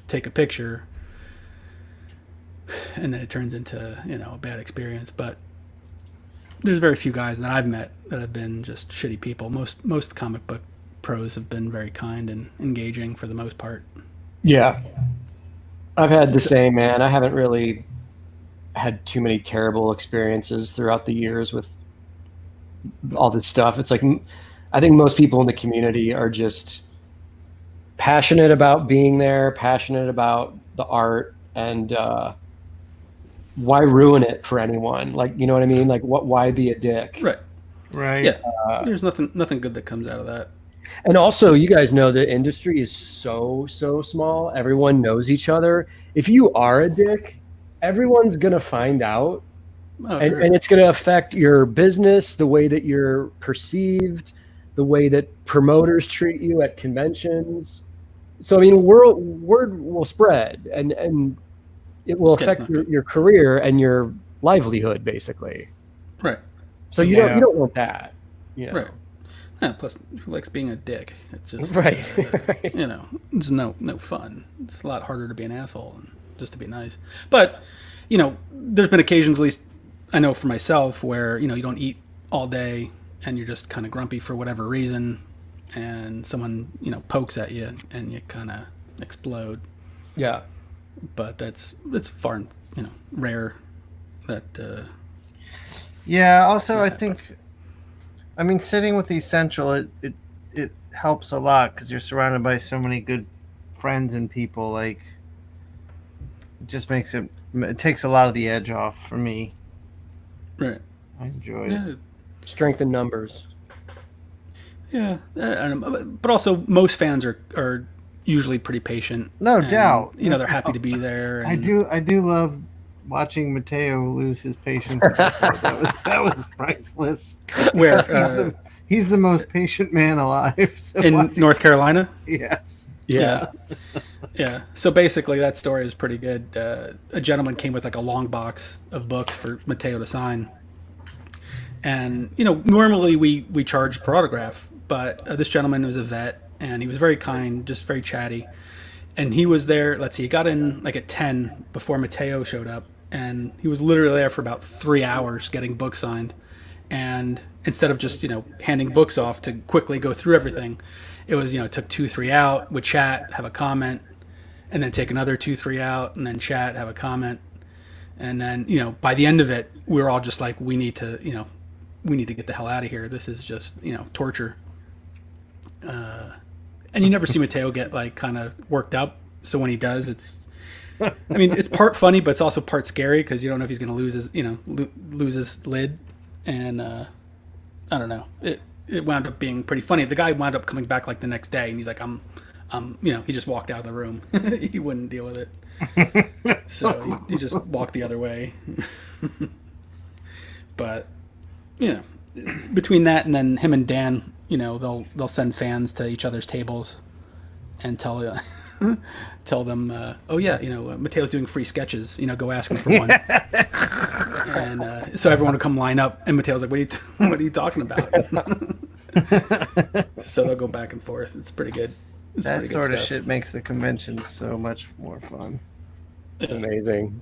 take a picture, and then it turns into a bad experience. But there's very few guys that I've met that have been just shitty people. Most comic book pros have been very kind and engaging for the most part. Yeah. I've had the same, man. I haven't really had too many terrible experiences throughout the years with all this stuff. It's like, I think most people in the community are just passionate about being there, passionate about the art, and why ruin it for anyone? Like, you know what I mean? Like, why be a dick? Right. Yeah. There's nothing good that comes out of that. And also, you guys know the industry is so small. Everyone knows each other. If you are a dick, everyone's going to find out. And it's going to affect your business, the way that you're perceived, the way that promoters treat you at conventions. So, I mean, word will spread, and it will affect your career and your livelihood, basically. Right. So you don't want that. Right. Yeah, plus, who likes being a dick? It's just right. It's no fun. It's a lot harder to be an asshole than just to be nice. But there's been occasions, at least I know for myself, where you don't eat all day and you're just kind of grumpy for whatever reason, and someone pokes at you and you kind of explode. Yeah. But it's far rare that. Yeah. Also, I think. I mean, sitting with Essential, it helps a lot because you're surrounded by so many good friends and people. Like, it just makes it takes a lot of the edge off for me. Right. I enjoy it. Strength in numbers. Yeah, but also most fans are usually pretty patient. No doubt. They're happy to be there. And I do love watching Mateo lose his patience. that was priceless. Where he's the most patient man alive. So in North Carolina. Yes. Yeah. Yeah. So basically, that story is pretty good. A gentleman came with like a long box of books for Mateo to sign, and normally we charge per autograph, but this gentleman was a vet, and he was very kind, just very chatty. And he was there, let's see, he got in like at 10 before Mateo showed up. And he was literally there for about 3 hours getting books signed. And instead of just, handing books off to quickly go through everything, it was, took 2-3 out, would chat, have a comment, and then take another 2-3 out, and then chat, have a comment. And then, by the end of it, we were all just like, we need to get the hell out of here. This is just, torture. and you never see Mateo get like kind of worked up. So when he does, it's part funny, but it's also part scary because you don't know if he's going to lose his, lose his lid. And I don't know. It wound up being pretty funny. The guy wound up coming back like the next day, and he's like, he just walked out of the room. He wouldn't deal with it, so he just walked the other way. But between that and then him and Dan, they'll send fans to each other's tables and tell them, Mateo's doing free sketches. Go ask him for one. And so everyone will come line up, and Mateo's like, "What are you talking about?" So they'll go back and forth. It's pretty good. That sort of shit makes the convention so much more fun. It's amazing.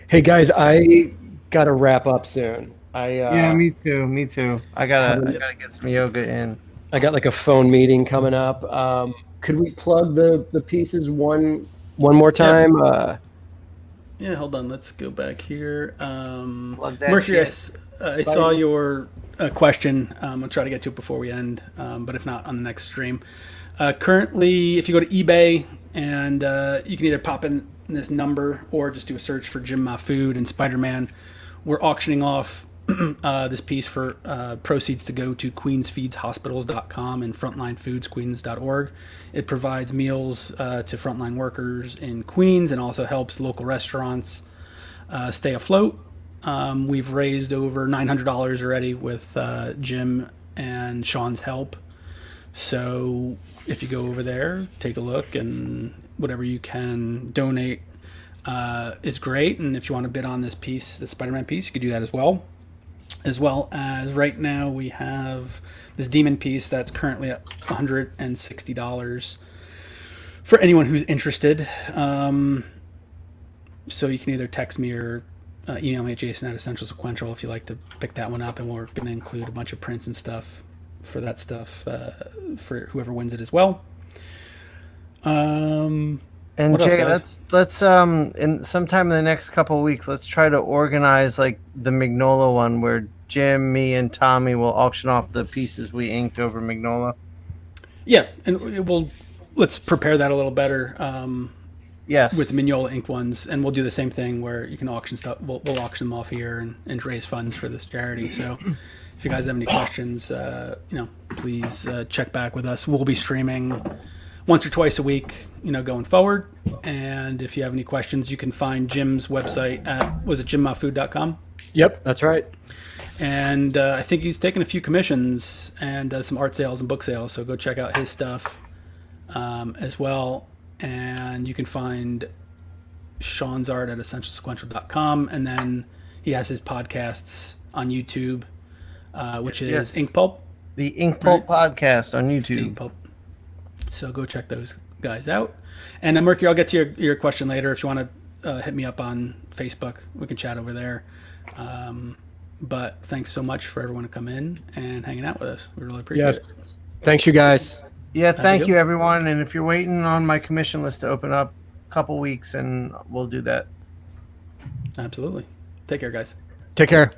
Hey guys, I gotta wrap up soon. Yeah, me too. I gotta get some yoga in. I got like a phone meeting coming up. Could we plug the pieces one more time? Yeah, hold on. Let's go back here. Mercury, I saw your question. I'll try to get to it before we end, but if not, on the next stream. Currently, if you go to eBay, and you can either pop in this number or just do a search for Jim Mahfood and Spider-Man, we're auctioning off this piece for proceeds to go to queensfeedshospitals.com and frontlinefoodsqueens.org. It provides meals to frontline workers in Queens and also helps local restaurants stay afloat. We've raised over $900 already with Jim and Sean's help. So if you go over there, take a look, and whatever you can donate is great. And if you want to bid on this piece, the Spider-Man piece, you could do that as well. As well as right now we have this Demon piece that's currently at $160 for anyone who's interested. So you can either text me or email me at Jason@Essential Sequential if you like to pick that one up, and we're going to include a bunch of prints and stuff for that stuff for whoever wins it as well. And Jay, let's in sometime in the next couple of weeks, let's try to organize like the Mignola one where Jim, me, and Tommy will auction off the pieces we inked over Mignola. Yeah, and let's prepare that a little better. Yes, with the Mignola inked ones, and we'll do the same thing where you can auction stuff. We'll auction them off here and raise funds for this charity. So if you guys have any questions, please check back with us. We'll be streaming once or twice a week, going forward. And if you have any questions, you can find Jim's website at, was it jimmahfood.com? Yep, that's right. And I think he's taken a few commissions and does some art sales and book sales. So go check out his stuff as well. And you can find Sean's art at essentialsequential.com. And then he has his podcasts on YouTube, which is Ink Pulp. The Ink Pulp podcast on YouTube. Ink Pulp. So go check those guys out. And Mercury, I'll get to your question later. If you want to hit me up on Facebook, we can chat over there. But thanks so much for everyone to come in and hanging out with us. We really appreciate it. Thanks, you guys. Yeah, thank you, everyone. And if you're waiting on my commission list to open up, a couple weeks, and we'll do that. Absolutely. Take care, guys. Take care.